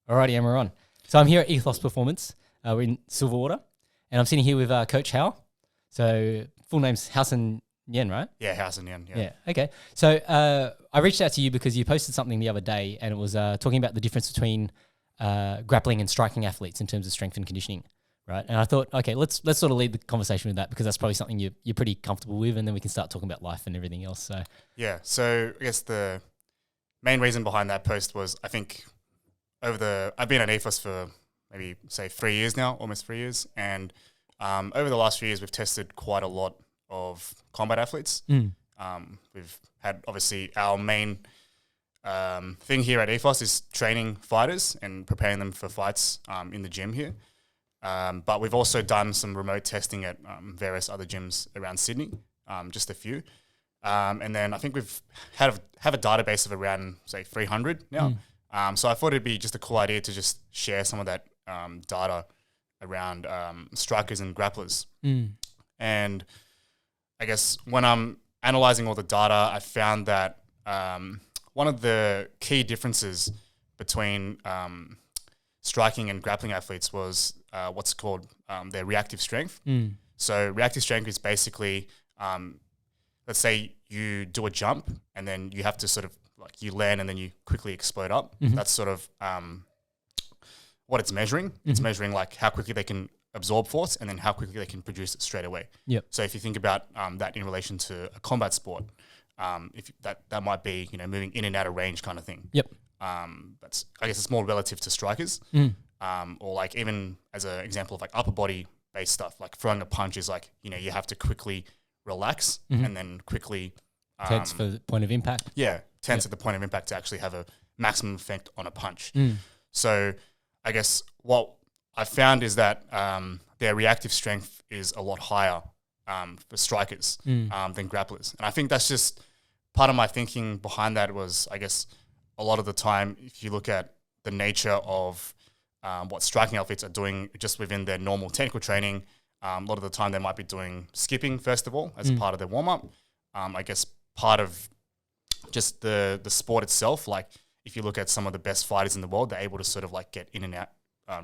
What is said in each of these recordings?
Alrighty, and we're on. So I'm here at Ethos Performance. We're in Silverwater, and I'm sitting here with Coach Hao. So full name's Haoson Nian, right? Yeah, Haoson Nian. Yeah. Okay. So I reached out to you because you posted something the other day, and it was talking about the difference between grappling and striking athletes in terms of strength and conditioning, right? And I thought, okay, let's sort of lead the conversation with that because that's probably something you're pretty comfortable with, and then we can start talking about life and everything else. So Yeah. So I guess the main reason behind that post was I think I've been at Ethos for maybe say 3 years now, almost 3 years, and over the last few years we've tested quite a lot of combat athletes. We've had obviously our main thing here at Ethos is training fighters and preparing them for fights in the gym here. But we've also done some remote testing at various other gyms around Sydney, just a few. And then I think we've have a database of around say 300 now. So I thought it'd be just a cool idea to just share some of that data around strikers and grapplers. And I guess when I'm analyzing all the data, I found that one of the key differences between striking and grappling athletes was what's called their reactive strength. So reactive strength is basically, let's say you do a jump and then you have to sort of like you land and then you quickly explode up. That's sort of what it's measuring. It's measuring like how quickly they can absorb force and then how quickly they can produce it straight away. So if you think about that in relation to a combat sport, if that might be moving in and out of range kind of thing. That's I guess it's more relative to strikers, or like even as an example of like upper body based stuff, like throwing a punch is like you have to quickly relax and then quickly tense for the point of impact. Tense at the point of impact to actually have a maximum effect on a punch. So I guess what I found is that their reactive strength is a lot higher for strikers than grapplers. And I think that's just part of my thinking behind that was, I guess, a lot of the time, if you look at the nature of what striking athletes are doing just within their normal technical training, a lot of the time they might be doing skipping, first of all, as a part of their warm-up. I guess part of just the sport itself, like if you look at some of the best fighters in the world, they're able to sort of like get in and out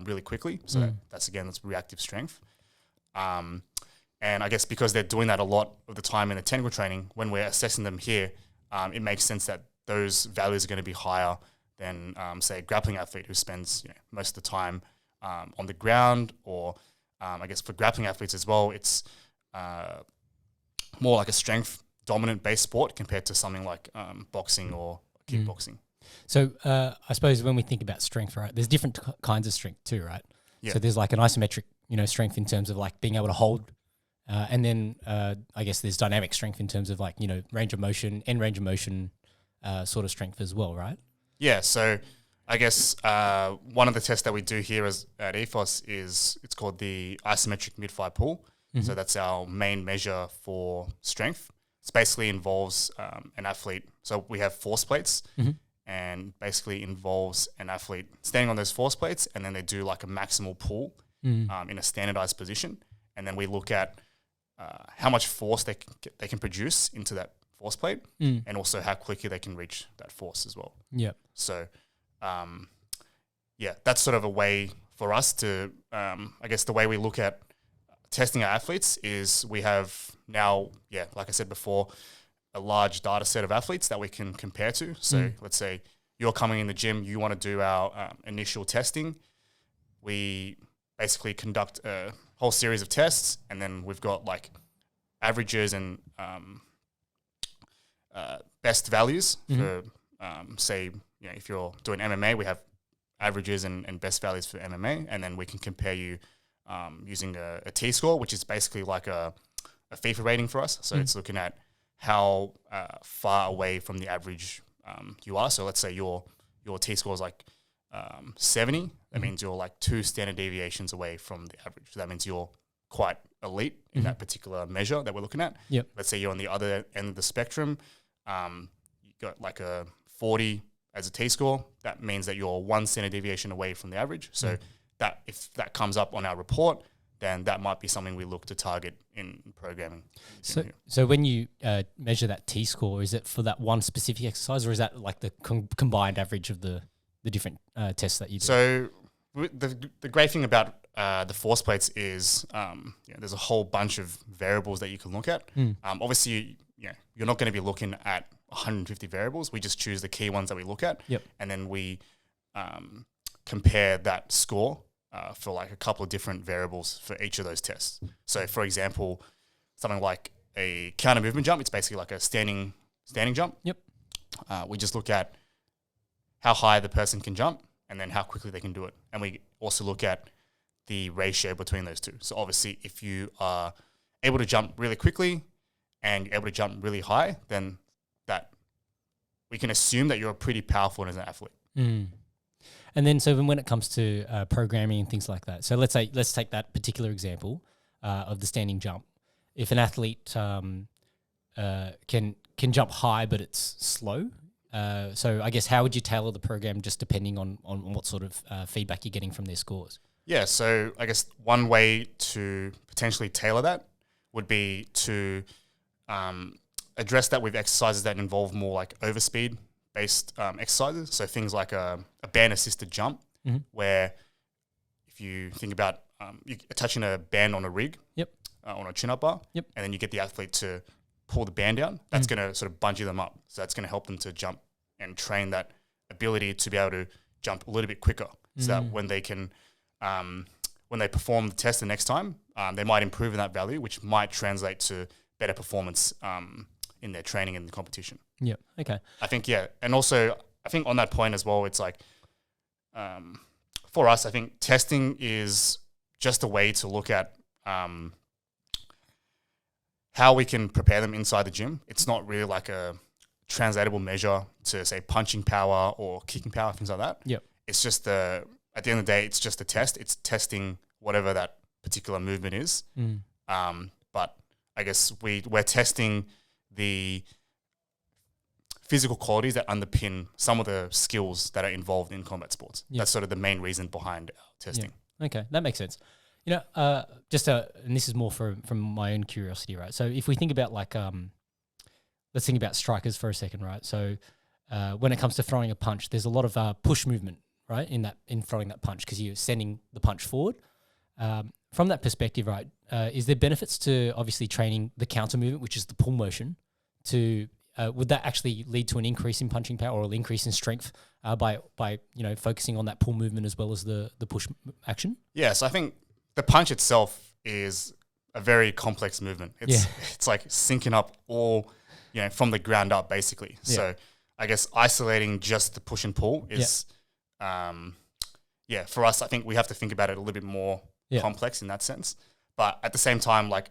really quickly. So that's reactive strength. And I guess because they're doing that a lot of the time in the technical training, when we're assessing them here, it makes sense that those values are going to be higher than, say, a grappling athlete who spends most of the time on the ground, or I guess for grappling athletes as well, it's more like a strength dominant based sport compared to something like boxing or kickboxing. So I suppose when we think about strength, right, there's different kinds of strength too, right? So there's like an isometric, strength in terms of like being able to hold, and then I guess there's dynamic strength in terms of like range of motion and range of motion sort of strength as well, right? Yeah. So I guess one of the tests that we do here at Ethos it's called the isometric mid-thigh pull. So that's our main measure for strength. It basically involves an athlete. So we have force plates. And basically involves an athlete standing on those force plates, and then they do like a maximal pull in a standardized position, and then we look at how much force they can produce into that force plate, and also how quickly they can reach that force as well. So, that's sort of a way for us to, I guess, the way we look at testing our athletes is we have now, like I said before, a large data set of athletes that we can compare to. So let's say you're coming in the gym, you want to do our initial testing. We basically conduct a whole series of tests, and then we've got like averages and best values for, say, if you're doing MMA, we have averages and best values for MMA, and then we can compare you using a T-score, which is basically like a FIFA rating for us. So it's looking at how far away from the average you are. So let's say your T-score is like 70. That means you're like 2 standard deviations away from the average. So that means you're quite elite in that particular measure that we're looking at. Let's say you're on the other end of the spectrum. You got like a 40 as a T-score. That means that you're 1 standard deviation away from the average. So that if that comes up on our report, then that might be something we look to target in programming. So when you measure that T-score, is it for that one specific exercise, or is that like the combined average of the the different tests that you do? So the great thing about the force plates is there's a whole bunch of variables that you can look at. Obviously, you're not going to be looking at 150 variables. We just choose the key ones that we look at, and then we compare that score for like a couple of different variables for each of those tests. So, for example, something like a counter movement jump, it's basically like a standing jump. We just look at how high the person can jump and then how quickly they can do it. And we also look at the ratio between those two. So obviously, if you are able to jump really quickly and you're able to jump really high, then that we can assume that you're pretty powerful as an athlete. And then, so when it comes to programming and things like that, so let's take that particular example of the standing jump. If an athlete can jump high, but it's slow, so I guess how would you tailor the program just depending on what sort of feedback you're getting from their scores? Yeah, so I guess one way to potentially tailor that would be to address that with exercises that involve more like overspeed based exercises. So things like a band assisted jump, where if you think about you're attaching a band on a rig, on a chin-up bar, and then you get the athlete to pull the band down, that's going to sort of bungee them up. So that's going to help them to jump and train that ability to be able to jump a little bit quicker, so that when they can, when they perform the test the next time, they might improve in that value, which might translate to better performance in their training and the competition. Yeah. Okay. I think, and also I think on that point as well, it's like for us, I think testing is just a way to look at how we can prepare them inside the gym. It's not really like a translatable measure to say punching power or kicking power, things like that. It's just at the end of the day, it's just a test. It's testing whatever that particular movement is. But I guess we're testing the physical qualities that underpin some of the skills that are involved in combat sports. That's sort of the main reason behind our testing. Okay, that makes sense. And this is more from my own curiosity, right? So if we think about like, let's think about strikers for a second, right? So when it comes to throwing a punch, there's a lot of push movement, right? In throwing that punch, because you're sending the punch forward. From that perspective, right, is there benefits to obviously training the counter movement, which is the pull motion, to would that actually lead to an increase in punching power or an increase in strength by focusing on that pull movement as well as the push action? Yeah, so I think the punch itself is a very complex movement. It's like syncing up all, from the ground up basically. So I guess isolating just the push and pull is, for us, I think we have to think about it a little bit more complex in that sense. But at the same time, I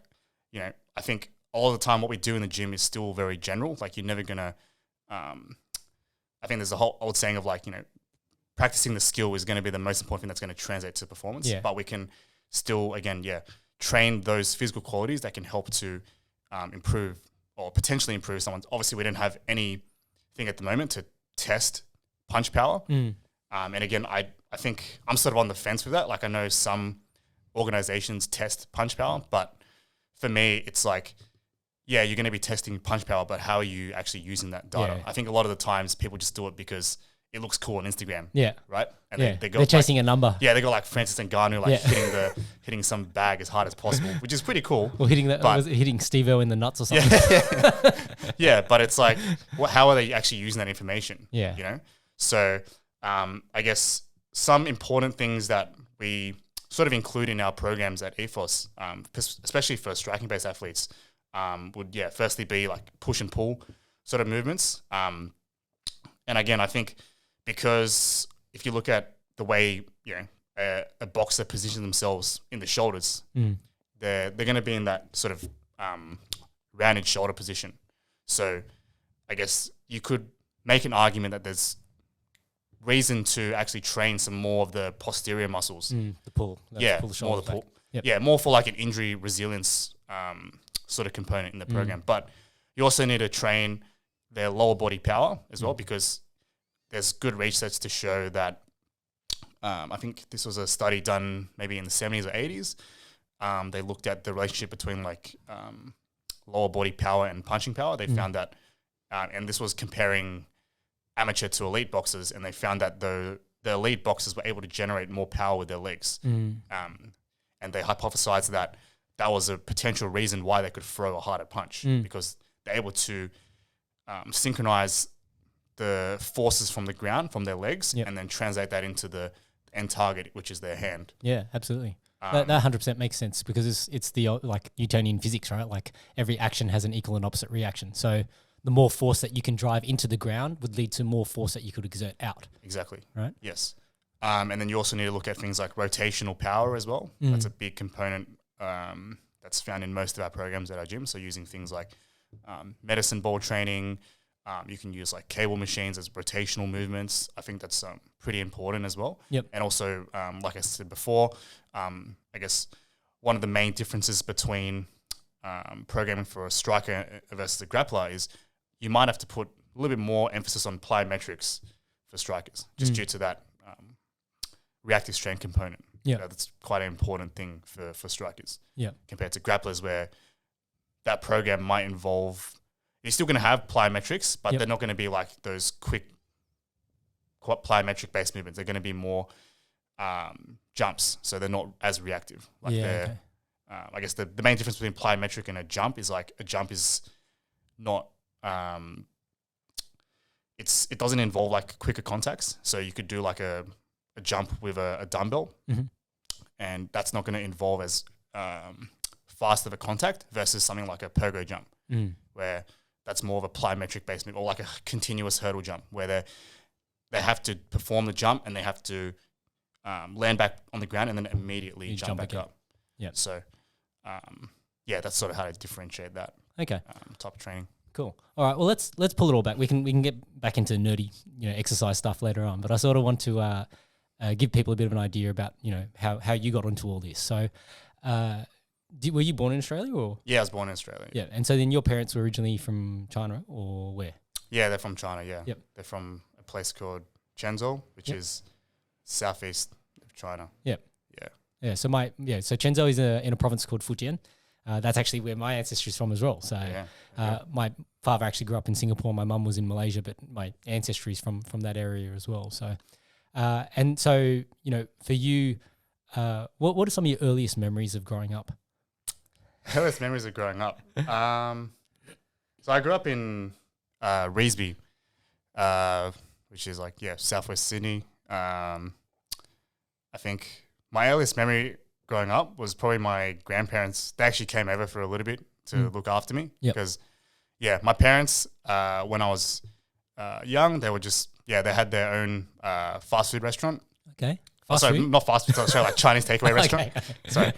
think all the time what we do in the gym is still very general. Like you're never going to, I think there's a whole old saying of practicing the skill is going to be the most important thing that's going to translate to performance. But we can still, again, train those physical qualities that can help to improve or potentially improve someone's. Obviously, we didn't have anything at the moment to test punch power. And again, I think I'm sort of on the fence with that. Like I know some organizations test punch power, but for me, it's like, you're going to be testing punch power, but how are you actually using that data? I think a lot of the times people just do it because it looks cool on Instagram. Right? And they're chasing a number. Yeah, they go like Francis Ngannou, hitting some bag as hard as possible, which is pretty cool. Or hitting Steve-O in the nuts or something. But it's like, how are they actually using that information? So I guess some important things that we sort of include in our programs at Ethos, especially for striking-based athletes, would firstly be like push and pull sort of movements. And again, I think because if you look at the way a boxer positions themselves in the shoulders, they're going to be in that sort of rounded shoulder position. So I guess you could make an argument that there's reason to actually train some more of the posterior muscles. The pull. Pull the shoulder more the pull. More for like an injury resilience sort of component in the program. But you also need to train their lower body power as well, because there's good research to show that I think this was a study done maybe in the 70s or 80s. They looked at the relationship between lower body power and punching power. They found that, and this was comparing amateur to elite boxers, and they found that the elite boxers were able to generate more power with their legs. And they hypothesized that was a potential reason why they could throw a harder punch, because they're able to synchronize the forces from the ground, from their legs, and then translate that into the end target, which is their hand. Yeah, absolutely. That 100% makes sense, because it's the like Newtonian physics, right? Like every action has an equal and opposite reaction. So the more force that you can drive into the ground would lead to more force that you could exert out. Exactly. Right? Yes. And then you also need to look at things like rotational power as well. That's a big component that's found in most of our programs at our gym. So using things like medicine ball training, you can use like cable machines as rotational movements. I think that's pretty important as well. Yep. And also, like I said before, I guess one of the main differences between programming for a striker versus a grappler is you might have to put a little bit more emphasis on plyometrics for strikers, just due to that reactive strength component. Yeah, that's quite an important thing for strikers. Yeah, compared to grapplers, where that program might involve, you're still going to have plyometrics, but they're not going to be like those quick plyometric based movements. They're going to be more jumps, so they're not as reactive. Like I guess the main difference between plyometric and a jump is like a jump is not it doesn't involve like quicker contacts. So you could do like a jump with a dumbbell, and that's not going to involve as fast of a contact versus something like a pogo jump, where that's more of a plyometric based move, or like a continuous hurdle jump, where they have to perform the jump and they have to land back on the ground and then immediately jump back up. Yeah. So, that's sort of how to differentiate that. Okay. Type of training. Cool. All right. Well, let's pull it all back. We can get back into nerdy, exercise stuff later on. But I sort of want to give people a bit of an idea about, how you got into all this. So, were you born in Australia or? Yeah, I was born in Australia. Yeah. And so then your parents were originally from China or where? Yeah, they're from China. Yeah. Yep. They're from a place called Zhengzhou, which is southeast of China. Yep. Yeah. Yeah. So so Zhengzhou is in a province called Fujian. That's actually where my ancestry is from as well. So my father actually grew up in Singapore. My mum was in Malaysia, but my ancestry is from that area as well. So, and so, for you, what are some of your earliest memories of growing up? Earliest memories of growing up. So I grew up in Revesby, which is like, southwest Sydney. I think my earliest memory growing up was probably my grandparents. They actually came over for a little bit to look after me because, my parents, when I was young, they were just, they had their own fast food restaurant. Okay. Not fast food, sorry, like Chinese takeaway restaurant. Sorry.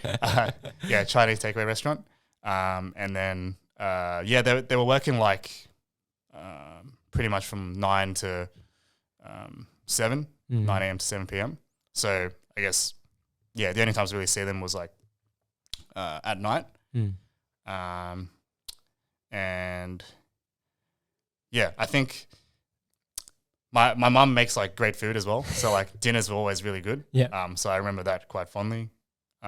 Chinese takeaway restaurant. And then, they were working like pretty much from 9 to 7, 9 a.m. to 7 p.m. So I guess, the only times I really see them was like at night. And I think my mum makes like great food as well. So like dinners were always really good. Yeah. So I remember that quite fondly. Do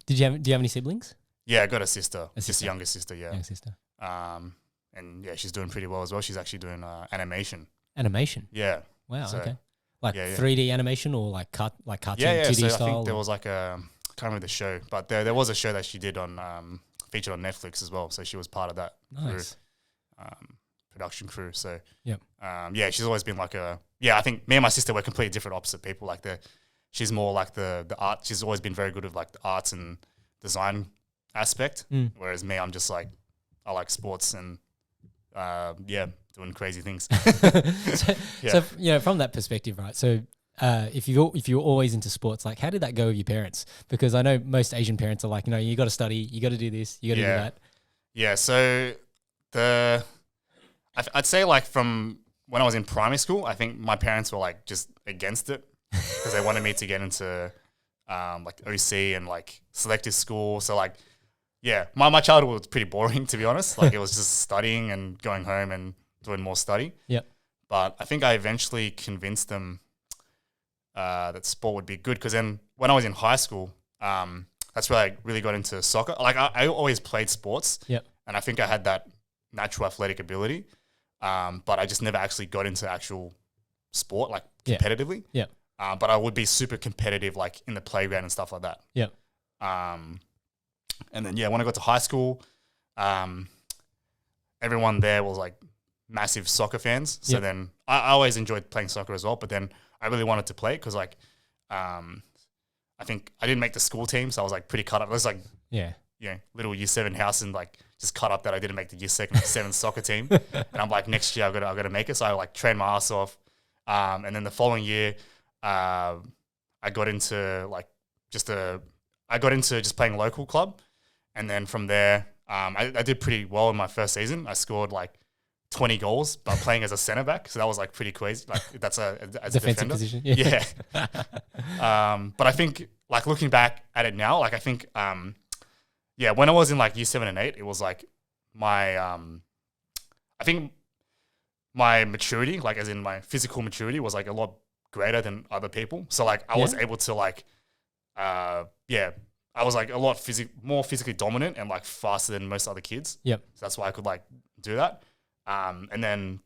you have any siblings? Yeah, I got a sister. Just a younger sister, Younger sister. And she's doing pretty well as well. She's actually doing animation. Animation? Yeah. Wow, So, okay. Like 3D animation or like cartoon 2D so style? I think there was like I can't remember the show, but there was a show that she did featured on Netflix as well. So she was part of that production crew. So she's always been like I think me and my sister were completely different, opposite people. Like she's more like the art. She's always been very good with like the arts and design aspect, whereas me, I'm just like, I like sports and doing crazy things. So from that perspective, right? So if you're always into sports, like how did that go with your parents? Because I know most Asian parents are like, you got to study, you got to do this, you got to do that. Yeah. So I'd say like from when I was in primary school, I think my parents were like just against it because they wanted me to get into like OC and like selective school. So like, my childhood was pretty boring, to be honest. Like it was just studying and going home and doing more study. Yep. But I think I eventually convinced them that sport would be good, because then when I was in high school, that's where I really got into soccer. Like I always played sports. Yep. And I think I had that natural athletic ability. but I just never actually got into actual sport, like Yeah. competitively. Yeah. But I would be super competitive, like in the playground and stuff like that. Yeah. And then, when I got to high school, everyone there was like massive soccer fans. So then I always enjoyed playing soccer as well, but then I really wanted to play because like, I think I didn't make the school team. So I was like pretty cut up. It was like, little year 7 house and like just cut up that I didn't make the year 7 soccer team. And I'm like, next year I've got to make it. So I like trained my ass off. And then the following year, I got into just playing local club. And then from there, I did pretty well in my first season. I scored like 20 goals by playing as a centre back. So that was like pretty crazy. Like that's as a defender. Position. Yeah. But I think like looking back at it now, like I think, when I was in like year 7 and 8, it was like my, I think my maturity, like as in my physical maturity was like a lot greater than other people. So like I was able to like, I was like a lot more physically dominant and like faster than most other kids. Yep. So that's why I could like do that. And then.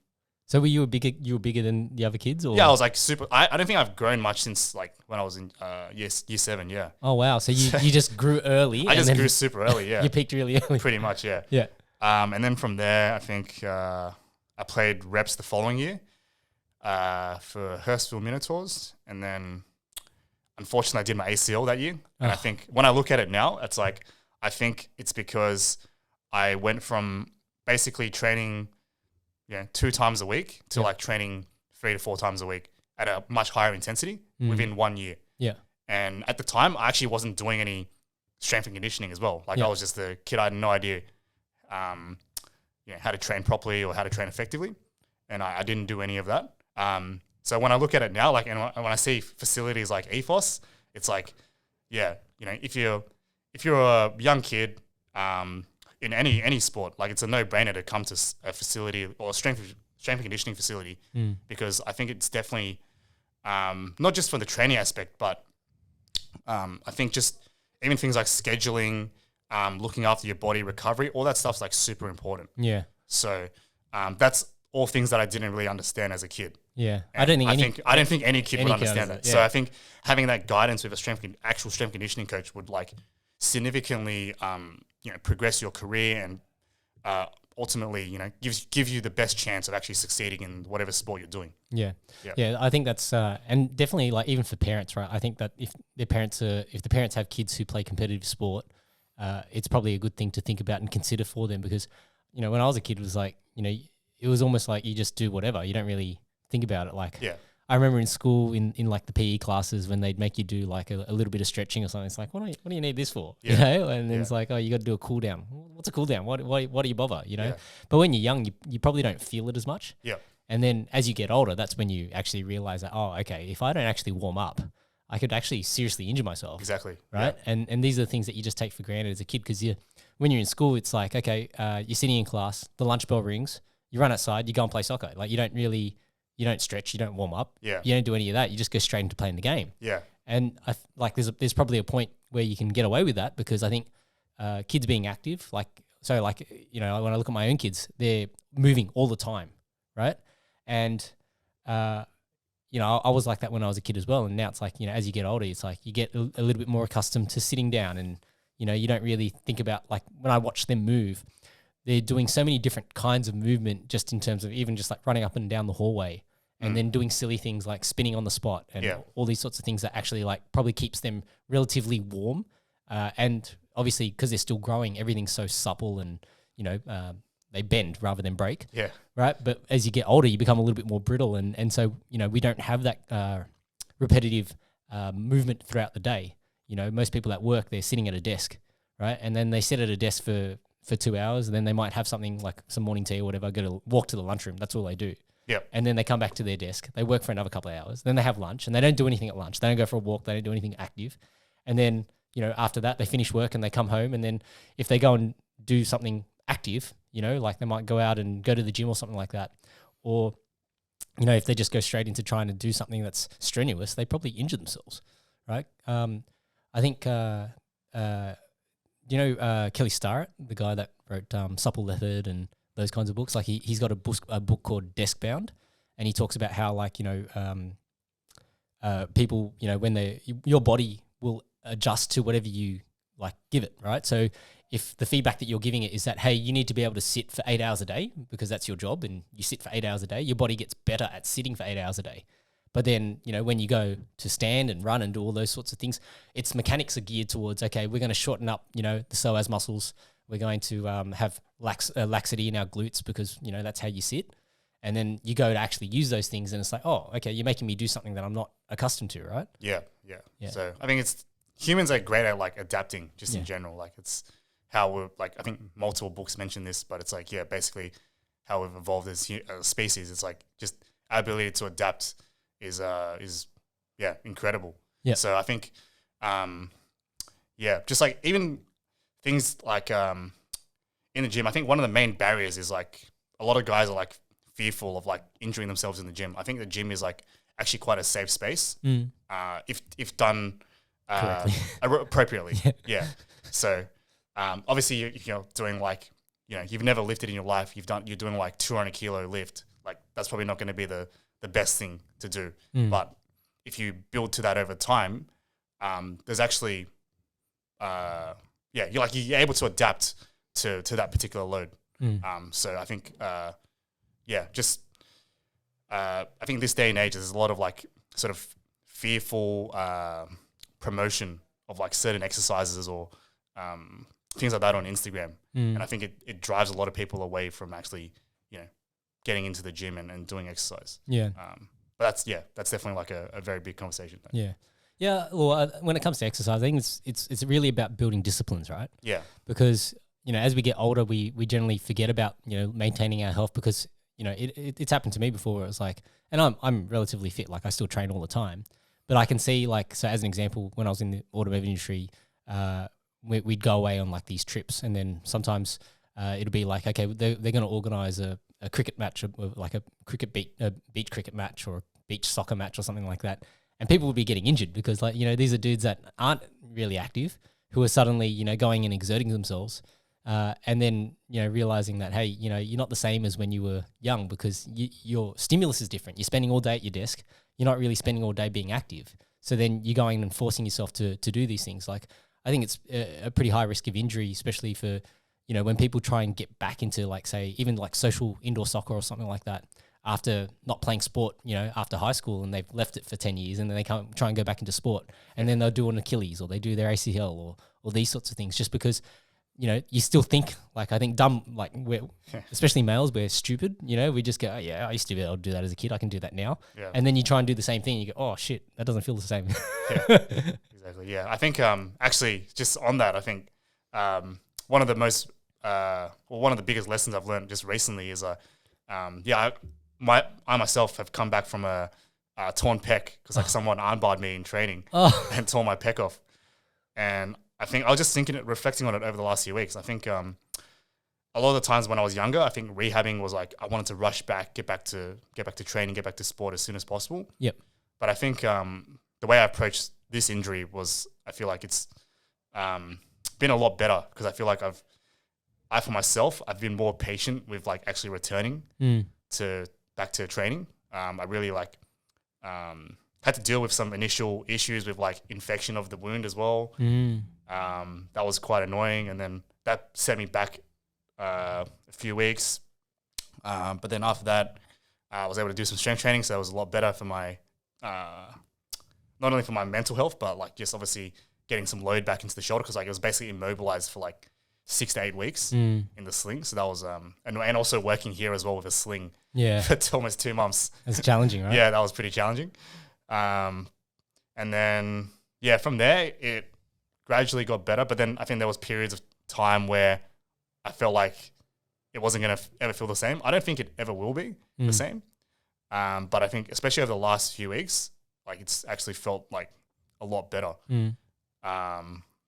So were you bigger than the other kids? Or? Yeah, I was like super. I don't think I've grown much since like when I was in year 7. Yeah. Oh wow! So you just grew early. I just grew super early. Yeah. You peaked really early. Pretty much. Yeah. Yeah. And then from there, I think I played reps the following year for Hurstville Minotaurs, and then unfortunately I did my ACL that year. And I think when I look at it now, it's like I think it's because I went from basically training 2 times a week to like training 3 to 4 times a week at a much higher intensity within 1 year. Yeah. And at the time, I actually wasn't doing any strength and conditioning as well. Like I was just a kid. I had no idea, how to train properly or how to train effectively. And I didn't do any of that. So when I look at it now, like, and when I see facilities like Ethos, it's like, if you're a young kid, in any sport, like it's a no-brainer to come to a facility or a strength and conditioning facility because I think it's definitely not just for the training aspect, but I think just even things like scheduling, looking after your body, recovery, all that stuff's like super important. Yeah. So that's all things that I didn't really understand as a kid. Yeah. And I don't think any kid would understand that. Yeah. So I think having that guidance with a actual strength conditioning coach would like significantly progress your career and ultimately, give you the best chance of actually succeeding in whatever sport you're doing. Yeah. I think that's and definitely like even for parents, right? I think that if the parents have kids who play competitive sport, it's probably a good thing to think about and consider for them because when I was a kid, it was like it was almost like you just do whatever. You don't really think about it. Like I remember in school in like the PE classes when they'd make you do like a little bit of stretching or something. It's like, what do you need this for? And then it's like, oh, you got to do a cool down. What's a cool down? Why do you bother? But when you're young, you probably don't feel it as much. Yeah. And then as you get older, that's when you actually realize that, oh, okay, if I don't actually warm up, I could actually seriously injure myself. Exactly. Right. Yeah. And these are the things that you just take for granted as a kid because when you're in school, it's like, okay, you're sitting in class, the lunch bell rings, you run outside, you go and play soccer. Like you don't stretch, you don't warm up, you don't do any of that. You just go straight into playing the game. Yeah. And there's probably a point where you can get away with that because I think kids being active, when I look at my own kids, they're moving all the time, right? And I was like that when I was a kid as well. And now it's like as you get older, it's like you get a little bit more accustomed to sitting down, and you don't really think about like when I watch them move. They're doing so many different kinds of movement just in terms of even just like running up and down the hallway and then doing silly things like spinning on the spot and all these sorts of things that actually like probably keeps them relatively warm. And obviously because they're still growing, everything's so supple and, they bend rather than break. Yeah. Right. But as you get older, you become a little bit more brittle. And so, we don't have that repetitive movement throughout the day. Most people at work, they're sitting at a desk, right? And then they sit at a desk for 2 hours, and then they might have something like some morning tea or whatever, walk to the lunchroom. That's all they do. Yeah. And then they come back to their desk. They work for another couple of hours. Then they have lunch, and they don't do anything at lunch. They don't go for a walk. They don't do anything active. And then, after that, they finish work and they come home. And then if they go and do something active, like they might go out and go to the gym or something like that. Or, if they just go straight into trying to do something that's strenuous, they probably injure themselves, right? I think... Kelly Starrett, the guy that wrote Supple Method and those kinds of books. Like he's got a book called Desk Bound, and he talks about how like, people, when your body will adjust to whatever you like give it, right? So if the feedback that you're giving it is that, hey, you need to be able to sit for 8 hours a day because that's your job and you sit for 8 hours a day, your body gets better at sitting for 8 hours a day. But then, when you go to stand and run and do all those sorts of things, its mechanics are geared towards, okay, we're going to shorten up, the psoas muscles. We're going to have laxity in our glutes because, that's how you sit. And then you go to actually use those things and it's like, oh, okay, you're making me do something that I'm not accustomed to, right? Yeah. So I think humans are great at like adapting just in general. Like it's how we're like, I think multiple books mention this, but it's like, basically how we've evolved as a species. It's like just our ability to adapt is incredible. Yeah. So I think, just like even things like in the gym, I think one of the main barriers is like a lot of guys are like fearful of like injuring themselves in the gym. I think the gym is like actually quite a safe space if done appropriately. Yeah. So obviously you're doing like, you've never lifted in your life. You're doing like 200 kilo lift. Like that's probably not going to be the best thing to do. But if you build to that over time, there's actually, you're able to adapt to that particular load. So I think, I think this day and age, there's a lot of like sort of fearful promotion of like certain exercises or things like that on Instagram. And I think it drives a lot of people away from actually, getting into the gym and doing exercise. Yeah. But that's definitely like a very big conversation. Yeah. Yeah. Well, when it comes to exercise, I think it's really about building disciplines, right? Yeah. Because, as we get older, we generally forget about, maintaining our health because, it's happened to me before where it's like, and I'm relatively fit, like I still train all the time, but I can see like, so as an example, when I was in the automotive industry, we'd go away on like these trips and then sometimes it'll be like, okay, they're going to organize a cricket match, like a beach cricket match or a beach soccer match or something like that. And people would be getting injured because like, these are dudes that aren't really active who are suddenly, going and exerting themselves. And then, realizing that, hey, you're not the same as when you were young because your stimulus is different. You're spending all day at your desk. You're not really spending all day being active. So then you're going and forcing yourself to do these things. Like, I think it's a pretty high risk of injury, especially for, when people try and get back into like, say, even like social indoor soccer or something like that after not playing sport, after high school and they've left it for 10 years and then they can't try and go back into sport and then they'll do an Achilles or they do their ACL or these sorts of things just because, you still think like, I think dumb, like we're, especially males, we're stupid, we just go, oh, yeah, I used to be able to do that as a kid. I can do that now. Yeah. And then you try and do the same thing. And you go, oh shit, that doesn't feel the same. Exactly. Yeah. I think, actually just on that, I think, one of the most, one of the biggest lessons I've learned just recently is, I myself have come back from a torn pec because like someone armbarred me in training and tore my pec off. And I think I was just reflecting on it over the last few weeks. I think a lot of the times when I was younger, I think rehabbing was like I wanted to rush back, get back to training, get back to sport as soon as possible. Yep. But I think the way I approached this injury was I feel like it's been a lot better because I feel like for myself, I've been more patient with like actually returning back to training. I really like had to deal with some initial issues with like infection of the wound as well. That was quite annoying, and then that set me back a few weeks. But then after that, I was able to do some strength training, so it was a lot better for my not only for my mental health, but like just obviously getting some load back into the shoulder because like it was basically immobilized for like 6 to 8 weeks in the sling. So that was and also working here as well with a sling for almost 2 months. That's challenging, right? Yeah, that was pretty challenging. And then from there it gradually got better. But then I think there was periods of time where I felt like it wasn't going to ever feel the same. I don't think it ever will be the same. But I think especially over the last few weeks, like it's actually felt like a lot better.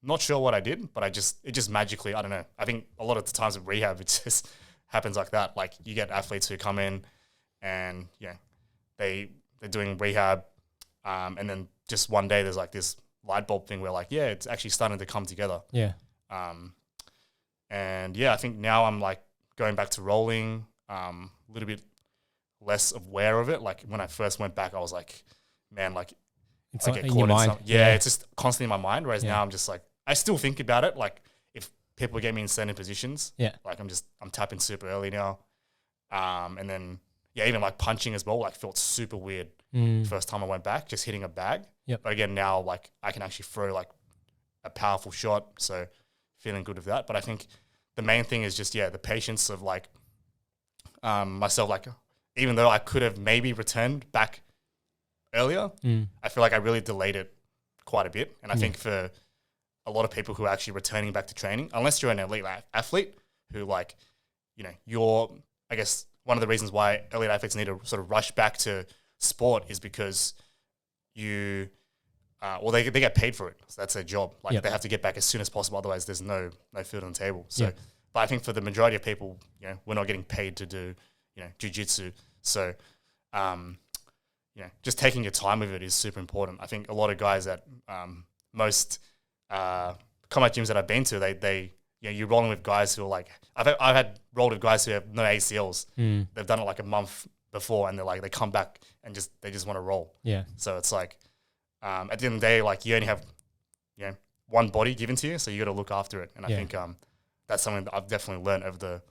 Not sure what I did, but it just magically, I don't know. I think a lot of the times with rehab, it just happens like that. Like you get athletes who come in and they're doing rehab. And then just one day there's like this light bulb thing where like, it's actually starting to come together. Yeah. And I think now I'm like going back to rolling, a little bit less aware of it. Like when I first went back, I was like, man, like It's I like get in caught your in mind. some, yeah, it's just constantly in my mind. Whereas Yeah. now I'm just like, I still think about it. Like if people get me in certain positions, Yeah. like I'm tapping super early now. And then, yeah, even like punching as well, like felt super weird first time I went back, just hitting a bag. Yep. But again, now like I can actually throw like a powerful shot. So feeling good with that. But I think the main thing is just, the patience of like myself, like even though I could have maybe returned back earlier, I feel like I really delayed it quite a bit. And I think for a lot of people who are actually returning back to training, unless you're an elite athlete who like, you're, I guess one of the reasons why elite athletes need to sort of rush back to sport is because they get paid for it. So that's their job. Like they have to get back as soon as possible. Otherwise there's no food on the table. So, but I think for the majority of people, we're not getting paid to do, jiu-jitsu. So, just taking your time with it is super important. I think a lot of guys at most combat gyms that I've been to, they you're rolling with guys who are like, I've had rolled with guys who have no ACLs. They've done it like a month before, and they come back and they just want to roll. Yeah. So it's like at the end of the day, like you only have one body given to you, so you got to look after it. And I think that's something that I've definitely learned over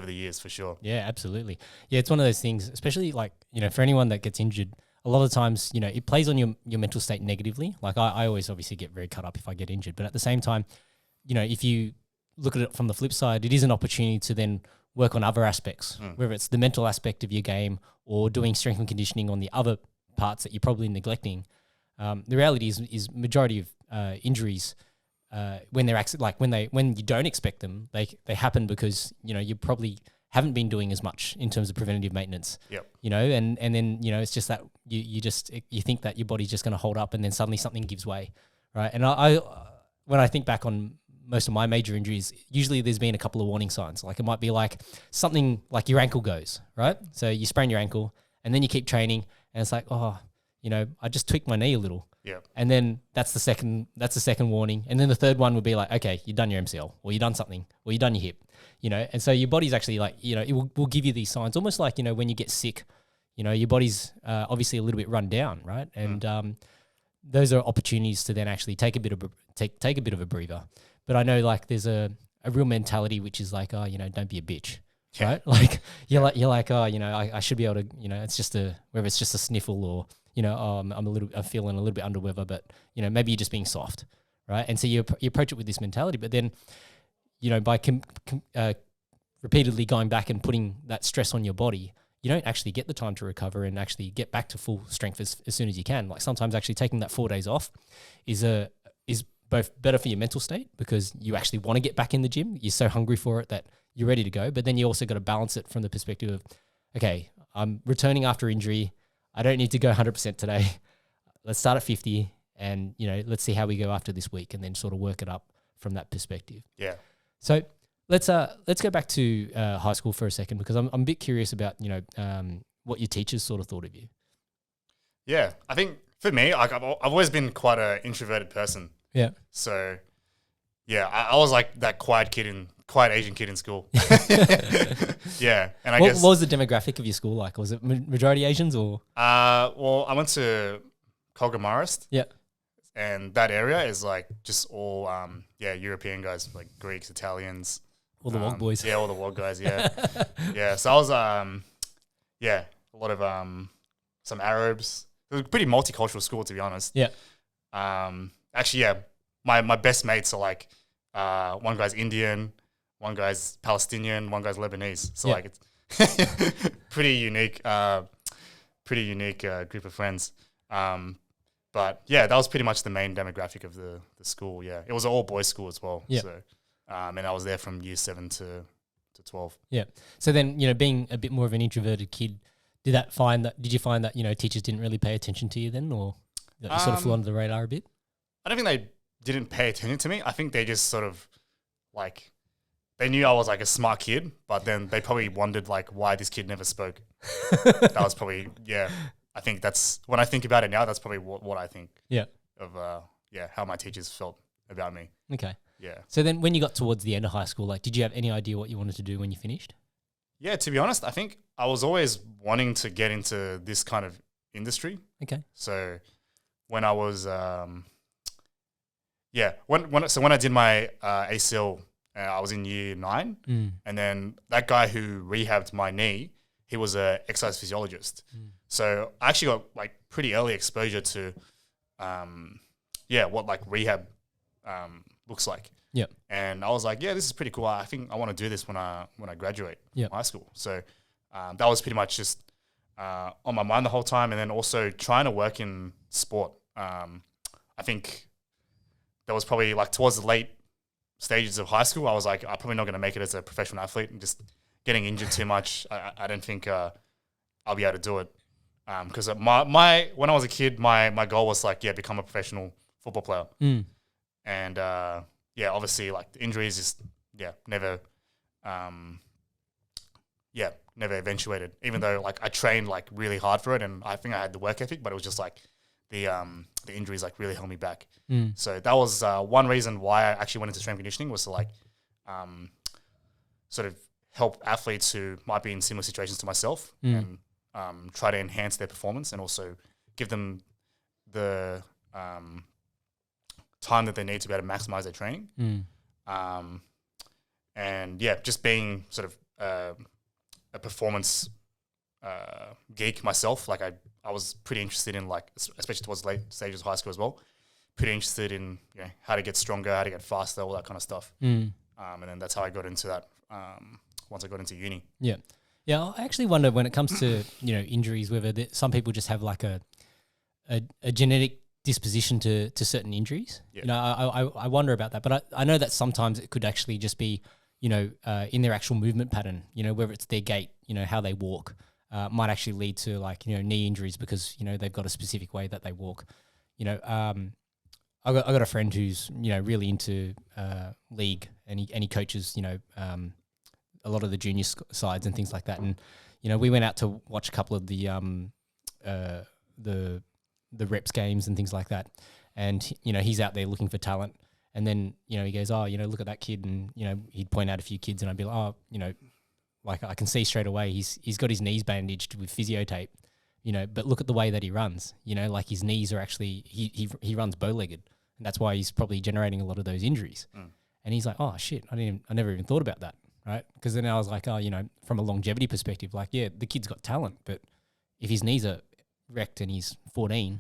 the years for sure. Yeah, absolutely. Yeah, it's one of those things, especially like, for anyone that gets injured, a lot of times, it plays on your mental state negatively. Like I always obviously get very cut up if I get injured, but at the same time, if you look at it from the flip side, it is an opportunity to then work on other aspects, whether it's the mental aspect of your game or doing strength and conditioning on the other parts that you're probably neglecting. The reality is majority of injuries, when they're when you don't expect them, they happen because you probably haven't been doing as much in terms of preventative maintenance. Yep. And then it's just that you think that your body's just going to hold up, and then suddenly something gives way, right? And I when I think back on most of my major injuries, usually there's been a couple of warning signs. Like it might be like something like your ankle goes, right? So you sprain your ankle, and then you keep training, and it's like, I just tweaked my knee a little. Yeah. And then that's the second warning. And then the third one would be like, okay, you've done your MCL, or you've done something, or you've done your hip, And so your body's actually like, it will give you these signs, almost like, when you get sick, your body's obviously a little bit run down, right? And those are opportunities to then actually take a bit of a breather. But I know like there's a real mentality which is like, don't be a bitch. Yeah. Right? Like you're like, I should be able to, it's just whether it's just a sniffle or, I'm feeling a little bit under weather, but maybe you're just being soft, right? And so you approach it with this mentality, but then, by repeatedly going back and putting that stress on your body, you don't actually get the time to recover and actually get back to full strength as soon as you can. Like sometimes actually taking that 4 days off is both better for your mental state because you actually want to get back in the gym. You're so hungry for it that you're ready to go. But then you also got to balance it from the perspective of, okay, I'm returning after injury. I don't need to go 100% today. Let's start at 50 and, let's see how we go after this week and then sort of work it up from that perspective. Yeah. So let's go back to high school for a second because I'm a bit curious about, what your teachers sort of thought of you. Yeah. I think for me, like I've always been quite an introverted person. Yeah. So, yeah, I was like that quiet Asian kid in school. Yeah. And I guess. What was the demographic of your school like? Was it majority Asians or? Well, I went to Kolgamarist. Yeah. And that area is like just all, European guys, like Greeks, Italians. All the WOG boys. Yeah, all the WOG guys, yeah. Yeah, so I was, a lot of some Arabs. It was a pretty multicultural school, to be honest. Yeah. Actually, yeah, my best mates are like, one guy's Indian, one guy's Palestinian, one guy's Lebanese. So like it's pretty unique group of friends. But yeah, that was pretty much the main demographic of the school. Yeah, it was an all boys school as well. Yeah. So, and I was there from year 7 to 12. Yeah. So then, being a bit more of an introverted kid, did you find that, teachers didn't really pay attention to you then, or that you sort of flew under the radar a bit? I don't think they didn't pay attention to me. I think they just sort of like, they knew I was like a smart kid, but then they probably wondered like why this kid never spoke. That was probably, yeah. I think that's, when I think about it now, that's probably what I think of, how my teachers felt about me. Okay. Yeah. So then when you got towards the end of high school, like, did you have any idea what you wanted to do when you finished? Yeah, to be honest, I think I was always wanting to get into this kind of industry. Okay. So when I was, when I did my ACL, I was in year 9, and then that guy who rehabbed my knee, he was a exercise physiologist. So I actually got like pretty early exposure to, what like rehab looks like. Yep. And I was like, yeah, this is pretty cool. I think I want to do this when I graduate high school. So that was pretty much just on my mind the whole time. And then also trying to work in sport. I think that was probably like towards the late stages of high school. I was like, I'm probably not going to make it as a professional athlete, and just getting injured too much. I don't think I'll be able to do it. Because my when I was a kid, my goal was like, become a professional football player. And obviously like the injuries just never eventuated. Even though like I trained like really hard for it, and I think I had the work ethic, but it was just like the injuries like really held me back. So that was one reason why I actually went into strength conditioning, was to like sort of help athletes who might be in similar situations to myself and try to enhance their performance, and also give them the time that they need to be able to maximize their training. Just being sort of a performance geek myself. Like I was pretty interested in, like, especially towards late stages of high school as well, pretty interested in how to get stronger, how to get faster, all that kind of stuff. And then that's how I got into that once I got into uni. Yeah. Yeah, I actually wonder when it comes to, injuries, whether some people just have like a genetic disposition to certain injuries. Yeah. I wonder about that, but I know that sometimes it could actually just be, in their actual movement pattern, whether it's their gait, how they walk, might actually lead to like, knee injuries because, they've got a specific way that they walk. I got a friend who's, really into league, and he coaches, a lot of the junior sides and things like that. And, we went out to watch a couple of the reps games and things like that. And, he's out there looking for talent. And then, he goes, oh, look at that kid. And, he'd point out a few kids, and I'd be like, oh, like I can see straight away he's got his knees bandaged with physio tape, but look at the way that he runs, like his knees are actually, he runs bow-legged. And that's why he's probably generating a lot of those injuries. And he's like, oh shit, I never even thought about that. Right. Because then I was like, oh, from a longevity perspective, like, yeah, the kid's got talent, but if his knees are wrecked and he's 14,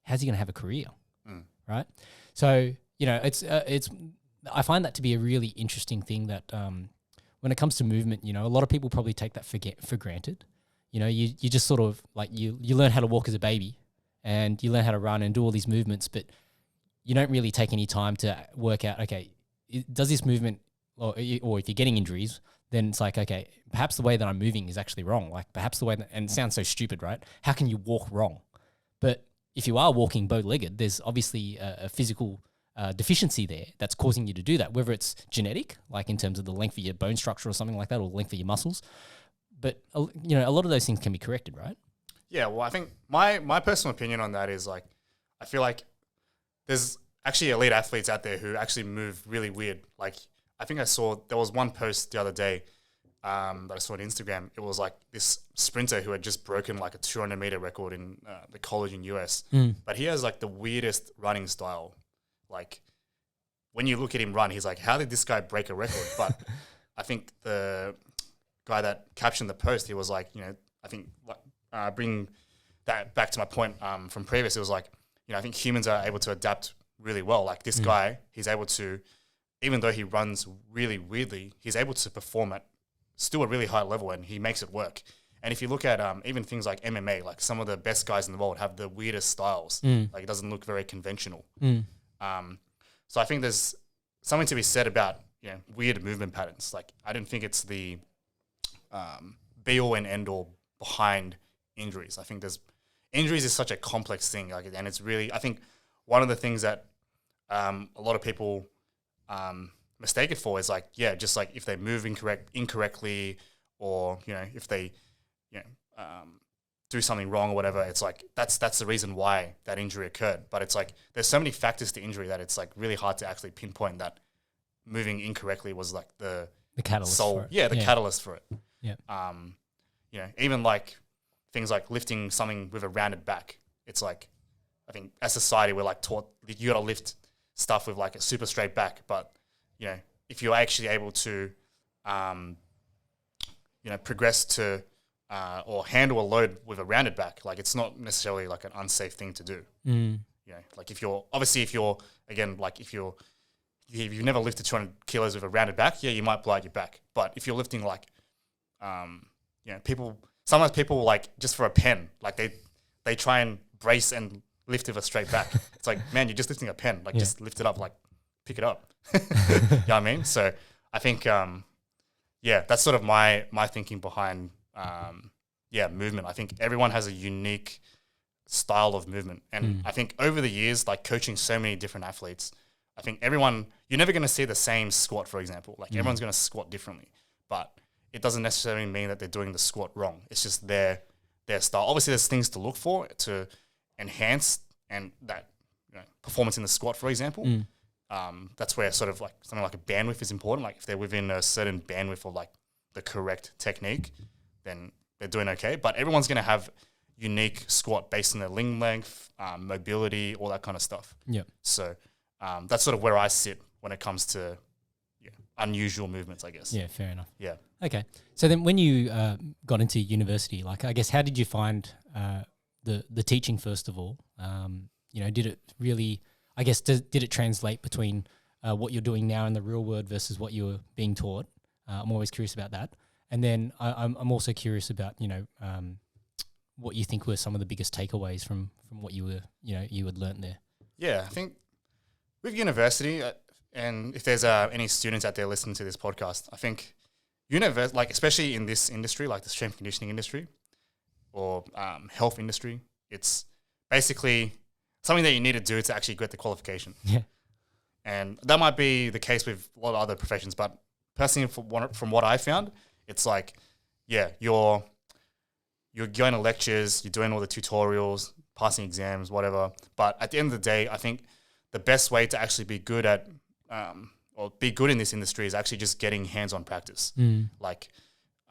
how's he going to have a career? Right. So, it's, I find that to be a really interesting thing that, when it comes to movement, a lot of people probably take that for granted. You just sort of like, you learn how to walk as a baby, and you learn how to run and do all these movements, but you don't really take any time to work out, okay, does this movement, or if you're getting injuries, then it's like, okay, perhaps the way that I'm moving is actually wrong. Like perhaps the way that, and it sounds so stupid, right? How can you walk wrong? But if you are walking bow-legged, there's obviously a physical deficiency there that's causing you to do that, whether it's genetic, like in terms of the length of your bone structure or something like that, or the length of your muscles. But, a lot of those things can be corrected, right? Yeah, well, I think my personal opinion on that is, like, I feel like there's actually elite athletes out there who actually move really weird. Like, I think there was one post the other day that I saw on Instagram. It was like this sprinter who had just broken like a 200-meter record in the college in US. But he has like the weirdest running style. Like when you look at him run, he's like, how did this guy break a record? But I think the guy that captioned the post, he was like, I think bring that back to my point from previous. It was like, I think humans are able to adapt really well. Like this guy, he's able to, even though he runs really weirdly, he's able to perform at still a really high level, and he makes it work. And if you look at even things like MMA, like some of the best guys in the world have the weirdest styles. Like it doesn't look very conventional. So I think there's something to be said about weird movement patterns. Like I don't think it's the be all and end all behind injuries. I think injuries is such a complex thing. Like, and it's really, I think one of the things that a lot of people mistake it for is like, just like if they move incorrectly, or if they do something wrong or whatever, it's like that's the reason why that injury occurred. But it's like there's so many factors to injury that it's like really hard to actually pinpoint that moving incorrectly was like the catalyst soul. for it. Yeah, the catalyst for it. Yeah. You know, even like things like lifting something with a rounded back. It's like, I think as society we're like taught you got to lift stuff with like a super straight back, but you know, if you're actually able to, you know, progress to or handle a load with a rounded back, like it's not necessarily like an unsafe thing to do. You know, like if you've never lifted 200 kilos with a rounded back, yeah, you might blow out your back. But if you're lifting like, you know, sometimes people like just for a pen, like they try and brace and lift with a straight back. It's like, man, you're just lifting a pen. Like just lift it up, like pick it up. You know what I mean? So I think, that's sort of my thinking behind, movement. I think everyone has a unique style of movement. And I think over the years, like coaching so many different athletes, I think you're never going to see the same squat, for example. Like everyone's going to squat differently, but it doesn't necessarily mean that they're doing the squat wrong. It's just their style. Obviously, there's things to look for to enhance and that, you know, performance in the squat, for example. That's where sort of like something like a bandwidth is important. Like if they're within a certain bandwidth of like the correct technique, then they're doing okay. But everyone's going to have unique squat based on their limb length, mobility, all that kind of stuff. Yeah. So that's sort of where I sit when it comes to unusual movements, I guess. Yeah, fair enough. Yeah. Okay. So then when you got into university, like I guess how did you find the teaching first of all? You know, did it really, I guess, did it translate between what you're doing now in the real world versus what you were being taught? I'm always curious about that. And then I'm also curious about, you know, what you think were some of the biggest takeaways from what you had learnt there. Yeah, I think with university, and if there's any students out there listening to this podcast, I think like especially in this industry, like the strength conditioning industry or health industry, it's basically something that you need to do to actually get the qualification. Yeah. And that might be the case with a lot of other professions, but personally, from what I found, it's like, yeah, you're going to lectures, you're doing all the tutorials, passing exams, whatever. But at the end of the day, I think the best way to actually be good at or be good in this industry is actually just getting hands-on practice. Like,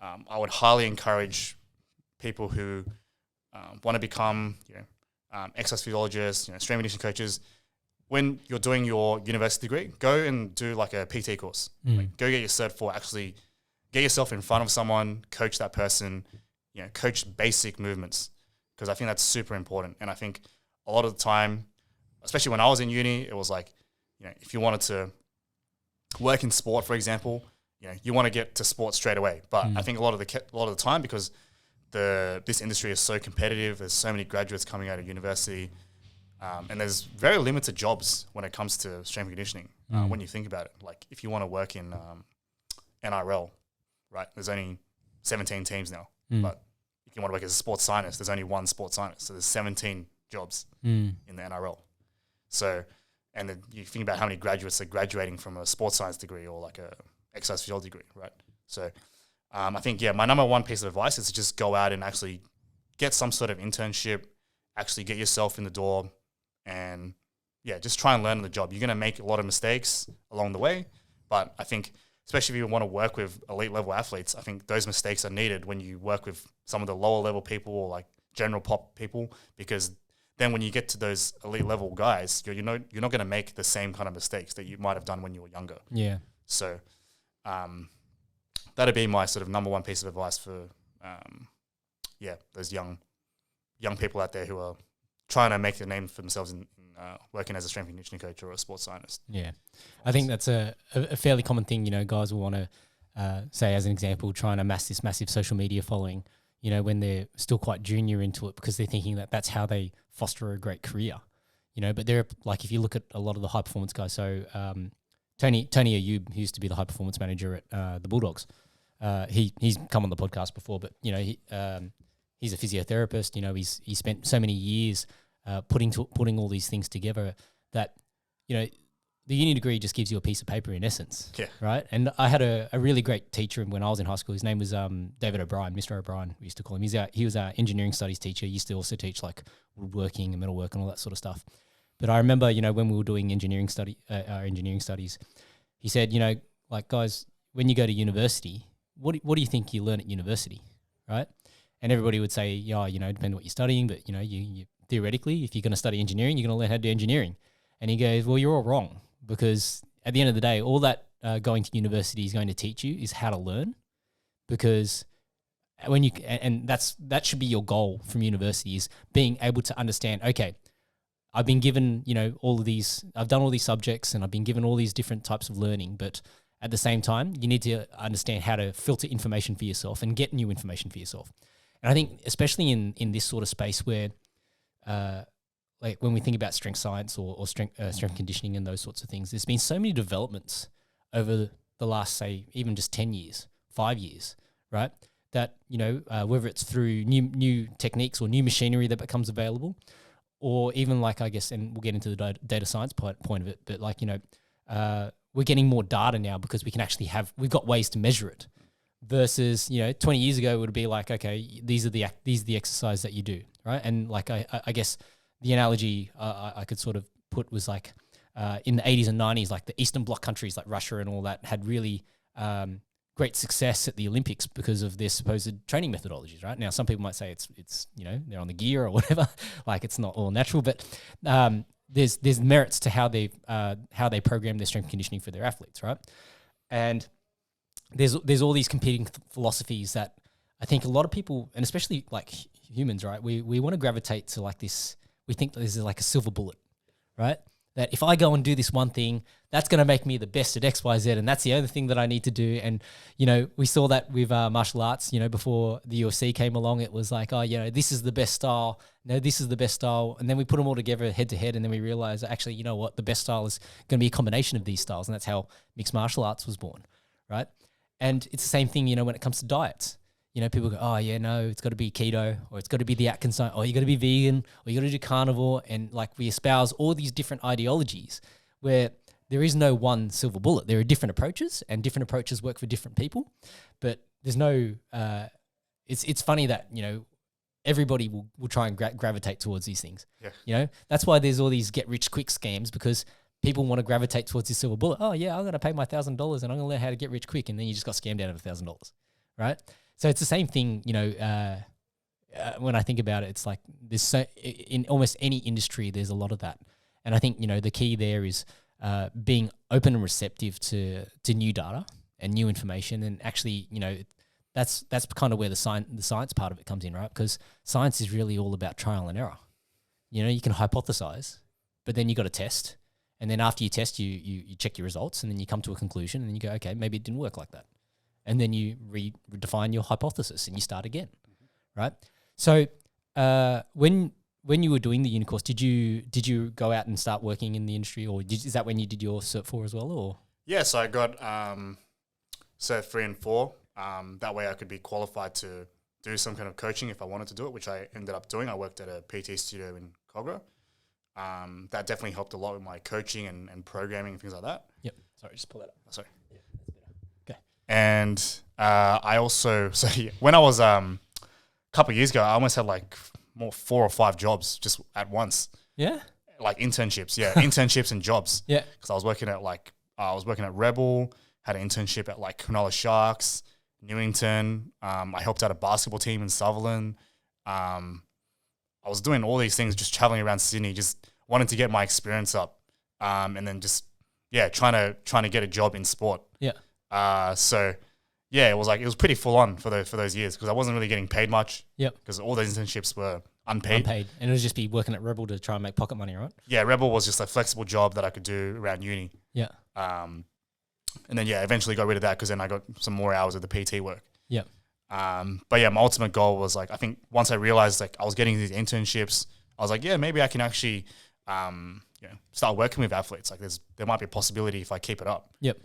I would highly encourage people who want to become, exercise physiologists, strength and conditioning coaches. When you're doing your university degree, go and do like a PT course. Like, go get your cert for actually get yourself in front of someone, coach that person, coach basic movements, because I think that's super important. And I think a lot of the time, especially when I was in uni, it was like, if you wanted to work in sport, for example, you want to get to sport straight away. But I think a lot of the time, because this industry is so competitive, there's so many graduates coming out of university, and there's very limited jobs when it comes to strength and conditioning. When you think about it, like if you want to work in NRL, right? There's only 17 teams now, but if you want to work as a sports scientist, there's only one sports scientist. So there's 17 jobs in the NRL. So, and then you think about how many graduates are graduating from a sports science degree or like a exercise physiology degree, right? So I think, my number one piece of advice is to just go out and actually get some sort of internship, actually get yourself in the door and, just try and learn on the job. You're going to make a lot of mistakes along the way, but I think especially if you want to work with elite level athletes, I think those mistakes are needed when you work with some of the lower level people or like general pop people, because then when you get to those elite level guys, you're not going to make the same kind of mistakes that you might have done when you were younger. Yeah. So that'd be my sort of number one piece of advice for those young people out there who are trying to make a name for themselves in working as a strength and conditioning coach or a sports scientist. Yeah. I think that's a fairly common thing, guys will want to, say as an example, try and amass this massive social media following, when they're still quite junior into it, because they're thinking that that's how they foster a great career, but they're like, if you look at a lot of the high performance guys, so Tony Ayub, who used to be the high performance manager at the Bulldogs, he's come on the podcast before, but he's a physiotherapist. He spent so many years putting all these things together that the uni degree just gives you a piece of paper in essence. Yeah. Right. And I had a really great teacher when I was in high school. His name was David O'Brien, Mr. O'Brien, we used to call him. He was our engineering studies teacher. He used to also teach like woodworking and metalwork and all that sort of stuff. But I remember, when we were doing our engineering studies, he said, you know, like, guys, when you go to university, what do you think you learn at university, right? And everybody would say, yeah, you know, depending on what you're studying, but, you know, you theoretically, if you're going to study engineering, you're going to learn how to do engineering. And he goes, well, you're all wrong, because at the end of the day, all that going to university is going to teach you is how to learn, because when you, and that should be your goal from university, is being able to understand, okay, I've been given, you know, I've done all these subjects and I've been given all these different types of learning, but at the same time, you need to understand how to filter information for yourself and get new information for yourself. And I think especially in this sort of space where, like when we think about strength science or strength conditioning and those sorts of things, there's been so many developments over the last, say, even just 10 years, 5 years, right? That, you know, whether it's through new techniques or new machinery that becomes available, or even like, I guess, and we'll get into the data science point of it, but like, you know, we're getting more data now because we can actually we've got ways to measure it, versus, you know, 20 years ago it would be like, okay, these are the exercises that you do, right? And like, I guess the analogy I could sort of put was like, in the 80s and 90s, like the Eastern Bloc countries like Russia and all that had really great success at the Olympics because of their supposed training methodologies, right? Now, some people might say it's you know, they're on the gear or whatever, like it's not all natural, but there's merits to how they program their strength conditioning for their athletes, right? And there's all these competing philosophies that I think a lot of people, and especially like humans, right? We want to gravitate to like this. We think that this is like a silver bullet, right? That if I go and do this one thing, that's going to make me the best at X, Y, Z, and that's the only thing that I need to do. And, you know, we saw that with martial arts, you know, before the UFC came along, it was like, oh, you know, this is the best style. No, this is the best style. And then we put them all together head to head, and then we realized, actually, you know what, the best style is going to be a combination of these styles. And that's how mixed martial arts was born, right? And it's the same thing, you know, when it comes to diets. You know, people go, oh, yeah, no, it's got to be keto, or it's got to be the Atkins diet, or you got to be vegan, or you got to do carnivore. And like, we espouse all these different ideologies where there is no one silver bullet. There are different approaches, and different approaches work for different people. But there's no, it's funny that, you know, everybody will try and gravitate towards these things. Yeah. You know, that's why there's all these get rich quick scams, because people want to gravitate towards this silver bullet. Oh, yeah, I'm going to pay my $1,000 and I'm going to learn how to get rich quick. And then you just got scammed out of $1,000, right? So it's the same thing, you know, when I think about it, it's like there's in almost any industry, there's a lot of that. And I think, you know, the key there is being open and receptive to new data and new information. And actually, you know, that's kind of where the science part of it comes in, right? Because science is really all about trial and error. You know, you can hypothesize, but then you got to test. And then after you test, you check your results, and then you come to a conclusion, and then you go, okay, maybe it didn't work like that. And then you redefine your hypothesis and you start again, right? So when you were doing the uni course, did you go out and start working in the industry, or is that when you did your Cert 4 as well? Or yeah, so I got Cert 3 and 4. That way I could be qualified to do some kind of coaching if I wanted to do it, which I ended up doing. I worked at a PT studio in Kogarah. That definitely helped a lot with my coaching and programming and things like that. Yep. Sorry, just pull that up. Oh, sorry. Yeah, that's better. Okay. And I also, when I was a couple of years ago, I almost had like 4 or 5 jobs just at once. Yeah. Like internships. Yeah. Internships and jobs. Yeah. Because I was working at Rebel, had an internship at like Cronulla Sharks, Newington. I helped out a basketball team in Sutherland. I was doing all these things, just traveling around Sydney, just wanting to get my experience up, and then just trying to get a job in sport. Yeah. So yeah, it was pretty full on for those years, because I wasn't really getting paid much. Yep. Because all those internships were unpaid, and it would just be working at Rebel to try and make pocket money, right? Yeah, Rebel was just a flexible job that I could do around uni. Yeah. And then eventually got rid of that because then I got some more hours of the PT work. Yeah. But yeah, my ultimate goal was like, I think once I realized like I was getting these internships, I was like, yeah, maybe I can actually, start working with athletes. Like there might be a possibility if I keep it up. Yep.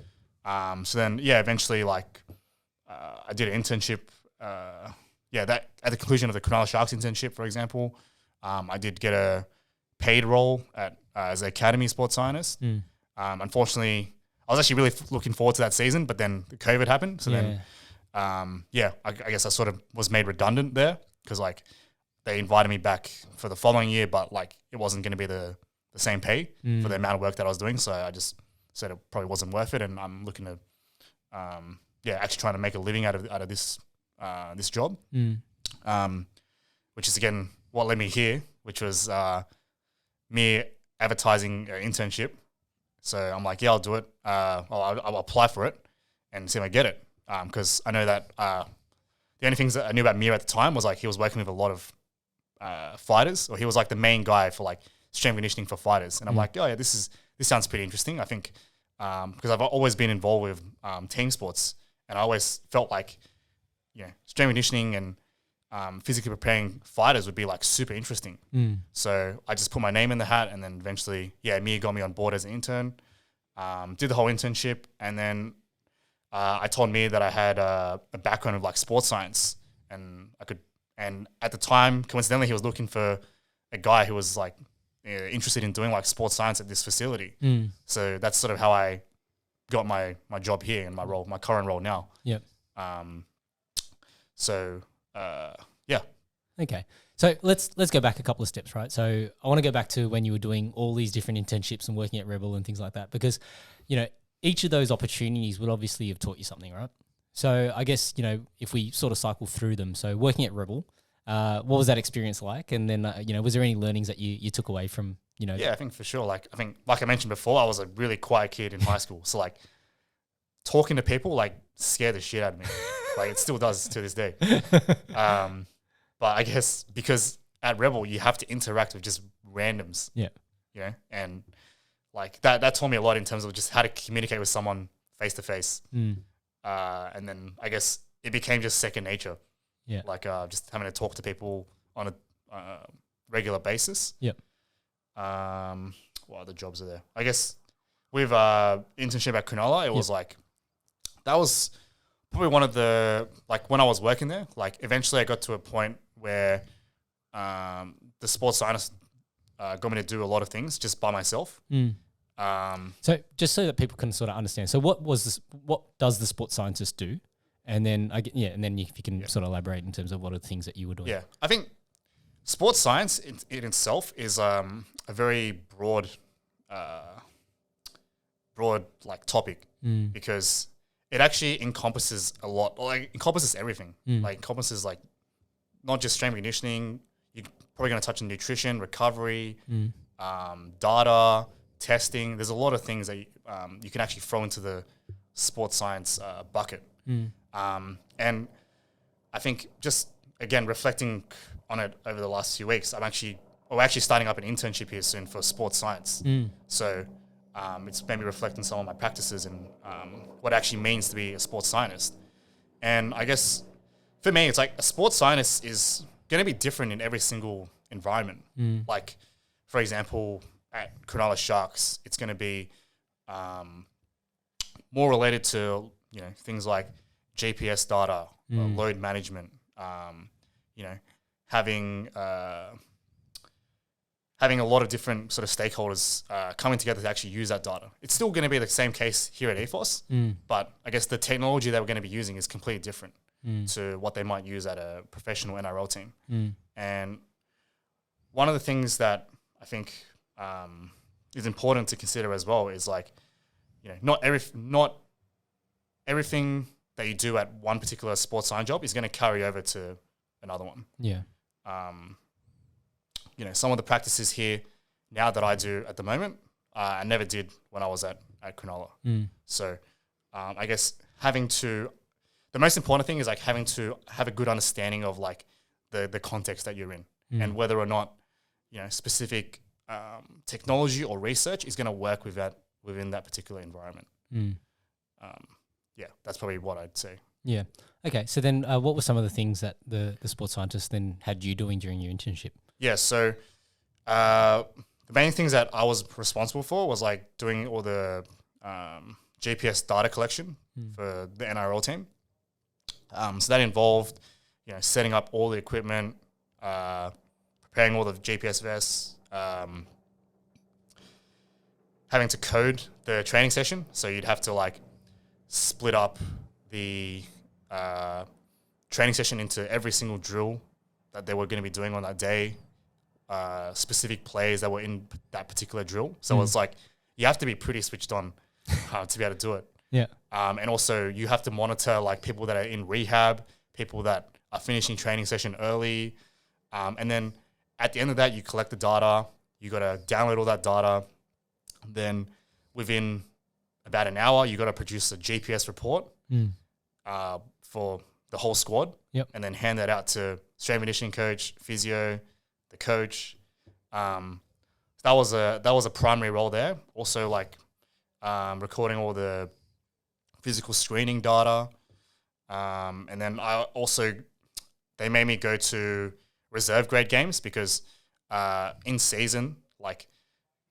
So then, eventually like, I did an internship. That at the conclusion of the Cronulla Sharks internship, for example, I did get a paid role as an academy sports scientist. Unfortunately, I was actually really looking forward to that season, but then the COVID happened. So then, I guess I sort of was made redundant there, because like they invited me back for the following year, but like it wasn't going to be the same pay for the amount of work that I was doing. So I just said it probably wasn't worth it, and I'm looking to, actually trying to make a living out of this this job, which is again what led me here, which was me advertising an internship. So I'm like, yeah, I'll do it. I'll apply for it and see if I get it. Because I know that the only things that I knew about Mir at the time was like he was working with a lot of fighters, or he was like the main guy for like strength conditioning for fighters. And I'm like, oh yeah, this sounds pretty interesting. I think because I've always been involved with team sports, and I always felt like strength conditioning and physically preparing fighters would be like super interesting. So I just put my name in the hat, and then eventually, Mir got me on board as an intern. Did the whole internship, and then I told Mir that I had a background of like sports science, and and at the time, coincidentally, he was looking for a guy who was like interested in doing like sports science at this facility. So that's sort of how I got my job here and my current role now. Yep. Okay. So let's go back a couple of steps, right? So I want to go back to when you were doing all these different internships and working at Rebel and things like that, because, each of those opportunities would obviously have taught you something, right? So I guess, if we sort of cycle through them, so working at Rebel, what was that experience like? And then, was there any learnings that you took away from, Yeah, I think for sure. Like I mentioned before, I was a really quiet kid in high school. So like talking to people like scared the shit out of me. Like it still does to this day. But I guess because at Rebel, you have to interact with just randoms. Yeah. And like that taught me a lot in terms of just how to communicate with someone face to face. And then I guess it became just second nature. Yeah. Like just having to talk to people on a regular basis. Yep. What other jobs are there? I guess with internship at Cronulla, it was like, that was probably one of the, like when I was working there, like eventually I got to a point where the sports scientist got me to do a lot of things just by myself. So just so that people can sort of understand, so what does the sports scientist do? And then if you can sort of elaborate in terms of what are the things that you were doing. Yeah, I think sports science in itself is a very broad like topic because it actually encompasses a lot, like encompasses everything. Like encompasses like not just strength and conditioning. You're probably going to touch on nutrition, recovery, data, testing. There's a lot of things that you can actually throw into the sports science bucket. And I think just again reflecting on it over the last few weeks, we're actually starting up an internship here soon for sports science. So it's maybe reflecting some of my practices and what it actually means to be a sports scientist. And I guess for me, it's like a sports scientist is going to be different in every single environment. Like, for example, at Cronulla Sharks, it's going to be more related to things like GPS data, load management, having a lot of different sort of stakeholders coming together to actually use that data. It's still going to be the same case here at Ethos, but I guess the technology that we're going to be using is completely different to what they might use at a professional NRL team. And one of the things that I think is important to consider as well is like, not everything that you do at one particular sports science job is going to carry over to another one. Yeah. Some of the practices here now that I do at the moment, I never did when I was at Cronulla. So I guess the most important thing is like having to have a good understanding of like the context that you're in and whether or not, specific technology or research is going to work within that particular environment. That's probably what I'd say. Yeah. Okay. So then what were some of the things that the sports scientist then had you doing during your internship? Yeah. So the main things that I was responsible for was like doing all the GPS data collection for the NRL team. So that involved, setting up all the equipment, preparing all the GPS vests, having to code the training session. So you'd have to like split up the training session into every single drill that they were going to be doing on that day, specific plays that were in that particular drill. So it's like you have to be pretty switched on to be able to do it. Yeah. And also you have to monitor like people that are in rehab, people that are finishing training session early. And then at the end of that, you collect the data. You got to download all that data. Then within about an hour, you got to produce a GPS report for the whole squad. Yep. And then hand that out to strength and conditioning coach, physio, the coach. That was a primary role there. Also, like recording all the physical screening data, and then they made me go to reserve grade games because in season, like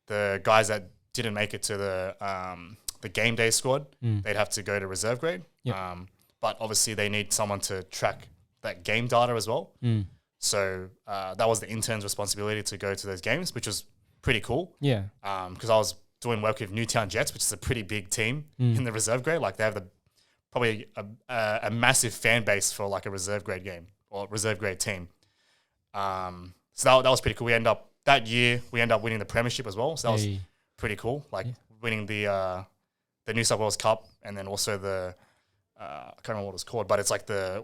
the guys that didn't make it to the game day squad, they'd have to go to reserve grade. Yep. But obviously they need someone to track that game data as well. So that was the intern's responsibility to go to those games, which was pretty cool. Yeah. Because I was doing work with Newtown Jets, which is a pretty big team in the reserve grade. Like they have probably a massive fan base for like a reserve grade game or reserve grade team. So that was pretty cool. That year we ended up winning the premiership as well. So that was pretty cool. Like winning the New South Wales Cup and then also the I can't remember what it's called, but it's like the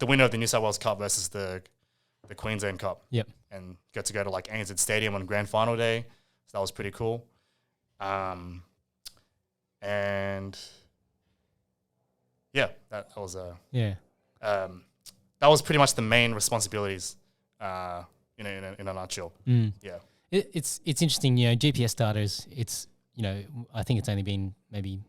winner of the New South Wales Cup versus the Queensland Cup. Yep. And got to go to like ANZ Stadium on grand final day. So that was pretty cool. And yeah, that was that was pretty much the main responsibilities in a nutshell. Yeah. It's interesting, GPS data it's I think it's only been maybe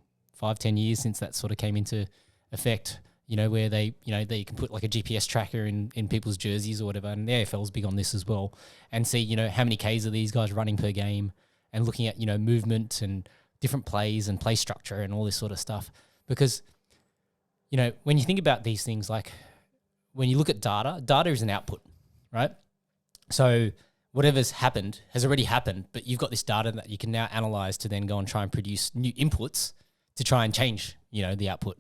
5-10 years since that sort of came into effect, where they can put like a GPS tracker in people's jerseys or whatever, and the AFL's big on this as well, and see, how many Ks are these guys running per game, and looking at, movement and different plays and play structure and all this sort of stuff. Because, when you think about these things, like when you look at data is an output, right? So whatever's happened has already happened, but you've got this data that you can now analyze to then go and try and produce new inputs to try and change, the output.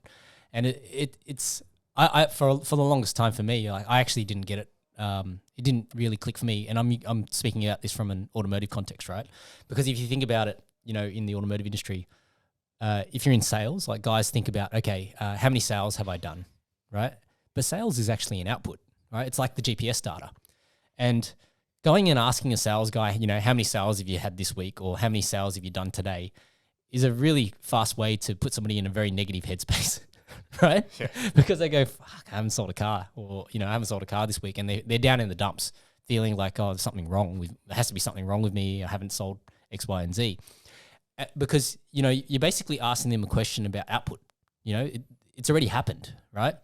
And it's for the longest time for me, like I actually didn't get it. It didn't really click for me. And I'm speaking about this from an automotive context, right? Because if you think about it, in the automotive industry, if you're in sales, like guys think about, okay, how many sales have I done, right? But sales is actually an output, right? It's like the GPS data. And going and asking a sales guy, how many sales have you had this week or how many sales have you done today is a really fast way to put somebody in a very negative headspace, right? Yeah. Because they go, fuck, I haven't sold a car, or, I haven't sold a car this week, and they're down in the dumps feeling like, oh, there's something wrong. There has to be something wrong with me. I haven't sold X, Y, and Z. Because, you're basically asking them a question about output. It's already happened, right?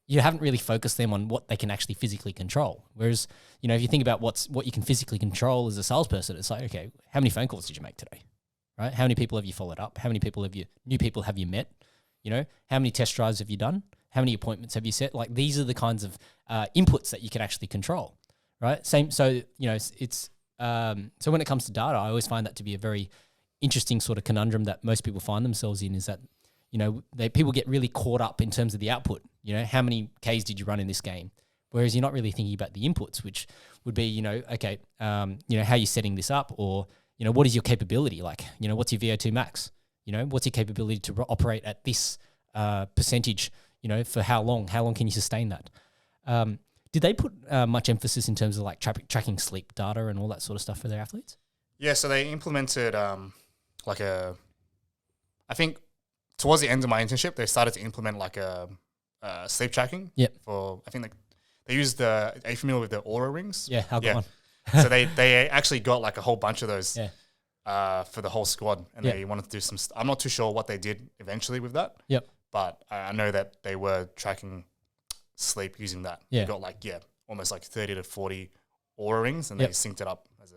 You haven't really focused them on what they can actually physically control. Whereas, if you think about what you can physically control as a salesperson, it's like, okay, how many phone calls did you make today? Right? How many people have you followed up? How many new people have you met? How many test drives have you done? How many appointments have you set? Like these are the kinds of inputs that you can actually control, right? So when it comes to data, I always find that to be a very interesting sort of conundrum that most people find themselves in, is that, people get really caught up in terms of the output. How many Ks did you run in this game? Whereas you're not really thinking about the inputs, which would be, okay, how are you setting this up? Or, what is your capability like? What's your VO2 max? What's your capability to operate at this percentage, for how long? How long can you sustain that? Did they put much emphasis in terms of like tracking sleep data and all that sort of stuff for their athletes? Yeah, so they implemented I think towards the end of my internship, they started to implement like a sleep tracking. Yep. I think they used are you familiar with the Aura rings? Yeah, I've got one. So they actually got like a whole bunch of those for the whole squad, and they wanted to do some. I'm not too sure what they did eventually with that. Yep. But I know that they were tracking sleep using that. Yeah. They got like almost like 30 to 40 Aura rings, and they synced it up as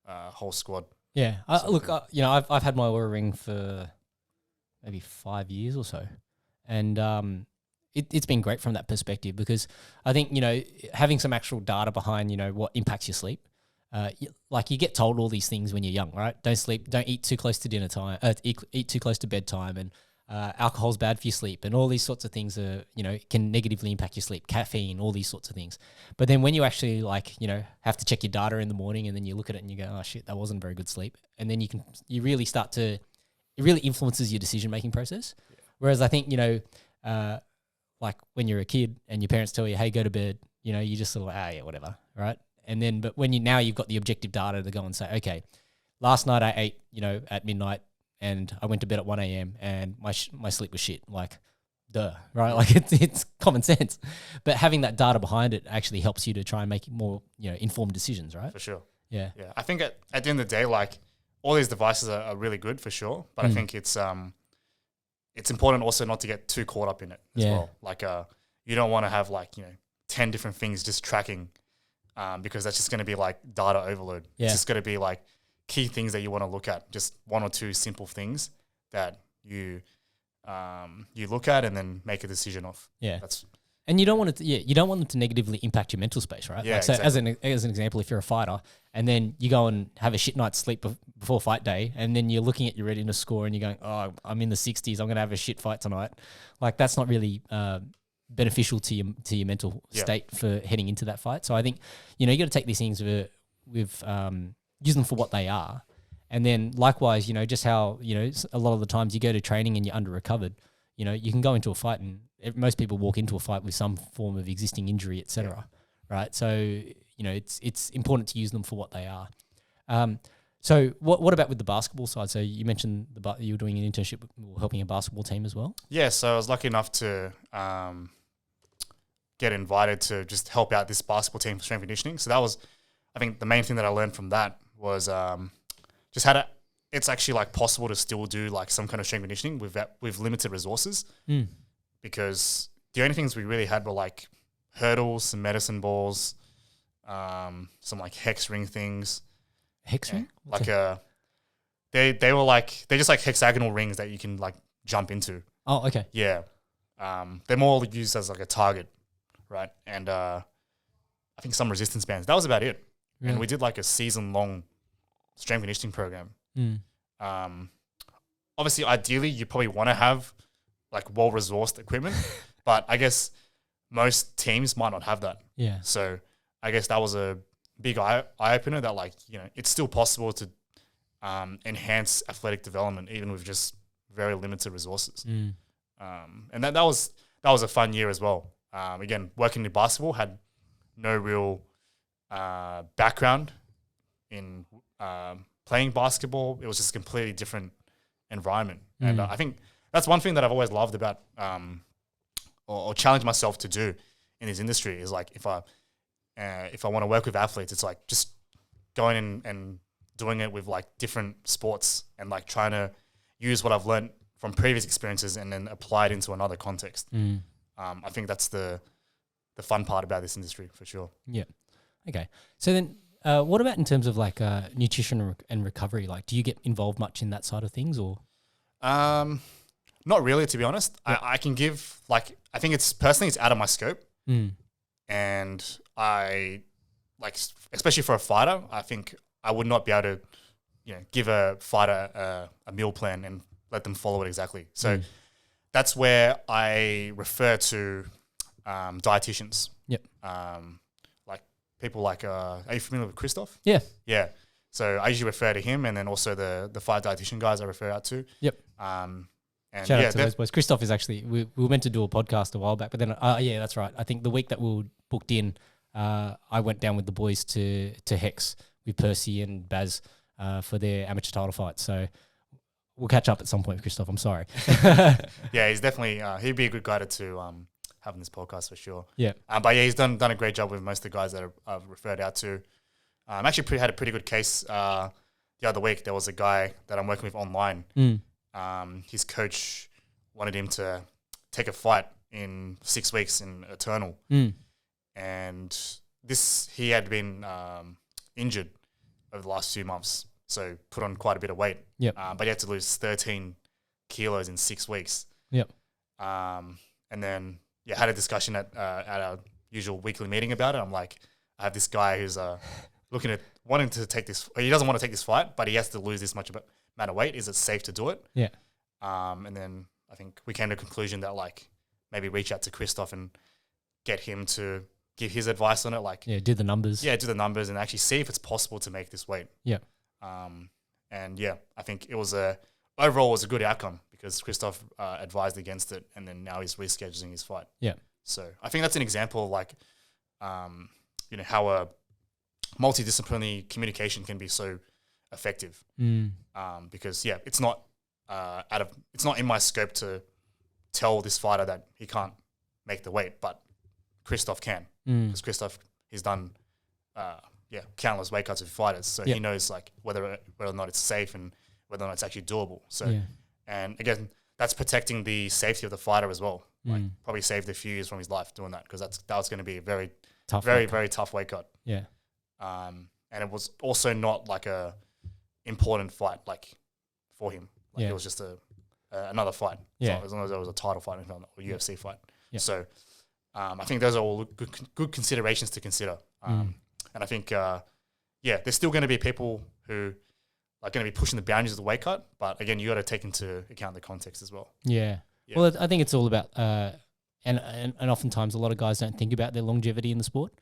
a whole squad. Yeah. I've had my Aura ring for maybe 5 years or so, and it's been great from that perspective, because I think, having some actual data behind, what impacts your sleep. You get told all these things when you're young, right? Don't eat too close to dinner time, eat too close to bedtime, and alcohol's bad for your sleep, and all these sorts of things are, can negatively impact your sleep, caffeine, all these sorts of things. But then when you actually have to check your data in the morning, and then you look at it and you go, oh shit, that wasn't very good sleep. And then you really start to it really influences your decision making process. Yeah. Whereas I think, like when you're a kid and your parents tell you, hey, go to bed, you just sort of like, yeah, whatever, right? And then, but when you've got the objective data to go and say, okay, last night I ate, at midnight and I went to bed at 1 a.m. and my sleep was shit. Like, duh, right? Like it's common sense. But having that data behind it actually helps you to try and make more, informed decisions, right? For sure. Yeah. Yeah. I think at the end of the day, like all these devices are really good for sure. But I think it's important also not to get too caught up in it as well. Like you don't want to have 10 different things just tracking because that's just going to be like data overload. Yeah. It's just going to be like key things that you want to look at, just one or two simple things that you look at and then make a decision of. Yeah. And you don't want it to, you don't want them to negatively impact your mental space, right? Yeah, so exactly. as an example, if you're a fighter and then you go and have a shit night's sleep before fight day and then you're looking at your readiness score and you're going, oh, I'm in the 60s, I'm going to have a shit fight tonight. Like that's not really beneficial to your mental state for heading into that fight. So I think, you got to take these things with use them for what they are. And then likewise, just how, a lot of the times you go to training and you're under recovered, you can go into a fight and most people walk into a fight with some form of existing injury, et cetera. Right. So, it's important to use them for what they are. So what about with the basketball side? So you mentioned you were doing an internship helping a basketball team as well. Yeah. So I was lucky enough to get invited to just help out this basketball team for strength and conditioning. So that was, I think the main thing that I learned from that was just how to, it's actually like possible to still do like some kind of strength conditioning with limited resources because the only things we really had were like hurdles, some medicine balls, some like hex ring things. Hex ring? Like they were like, they're just like hexagonal rings that you can like jump into. Oh, okay. Yeah. They're more used as like a target, right? And I think some resistance bands. That was about it. Yeah. And we did like a season-long strength conditioning program. Obviously, ideally, you probably want to have like well-resourced equipment, but I guess most teams might not have that. Yeah. So I guess that was a big eye-opener that like, it's still possible to enhance athletic development even with just very limited resources. And that was a fun year as well. Again, working in basketball, had no real background in playing basketball. It was just a completely different environment. And I think that's one thing that I've always loved about or challenged myself to do in this industry is like if I want to work with athletes, it's like just going in and doing it with like different sports and like trying to use what I've learned from previous experiences and then apply it into another context. I think that's the fun part about this industry for sure. Yeah. Okay. So then what about in terms of like nutrition and recovery? Like, do you get involved much in that side of things or? Not really, to be honest. Yep. I can give like, I think it's out of my scope. And I like, especially for a fighter, I think I would not be able to, give a fighter a meal plan and let them follow it exactly. So that's where I refer to dietitians. Yep. Like people like, are you familiar with Christoph? Yeah. Yeah. So I usually refer to him and then also the fight dietitian guys I refer out to. Yep. And shout out to those boys. Christoph is actually, we were meant to do a podcast a while back, but then, yeah, that's right. I think the week that we were booked in, I went down with the boys to Hex with Percy and Baz for their amateur title fight. So we'll catch up at some point with Christoph. I'm sorry. Yeah, he's definitely, he'd be a good guy to have in this podcast for sure. Yeah. But yeah, he's done a great job with most of the guys that I've referred out to. Actually had a pretty good case the other week. There was a guy that I'm working with online. His coach wanted him to take a fight in 6 weeks in Eternal. And he had been injured over the last few months, so put on quite a bit of weight. Yep. But he had to lose 13 kilos in 6 weeks. Yep. And then had a discussion at our usual weekly meeting about it. I'm like, I have this guy who's wanting to take this. He doesn't want to take this fight, but he has to lose this much amount of weight. Is it safe to do it? Yeah. And then I think we came to a conclusion that like maybe reach out to Christoph and get him to give his advice on it. Like, do the numbers. Yeah, do the numbers and actually see if it's possible to make this weight. Yeah. And yeah, I think it was a overall, it was a good outcome because Christoph advised against it, and then now he's rescheduling his fight. Yeah. So I think that's an example of like, how a multidisciplinary communication can be so effective. Because it's not it's not in my scope to tell this fighter that he can't make the weight, but Christoph can, because Christoph he's done countless weight cuts with fighters, so he knows like whether or not it's safe and whether or not it's actually doable. So and again, that's protecting the safety of the fighter as well. Like probably saved a few years from his life doing that, because that was going to be a very tough, very tough weight cut. Yeah. And it was also not like a important fight like for him. Like it was just another fight. Yeah. So as long as it was a title fight or UFC fight. Yeah. So I think those are all good considerations to consider. And I think there's still going to be people who are going to be pushing the boundaries of the weight cut, but again, you got to take into account the context as well. Yeah. Well, I think it's all about and oftentimes a lot of guys don't think about their longevity in the sport.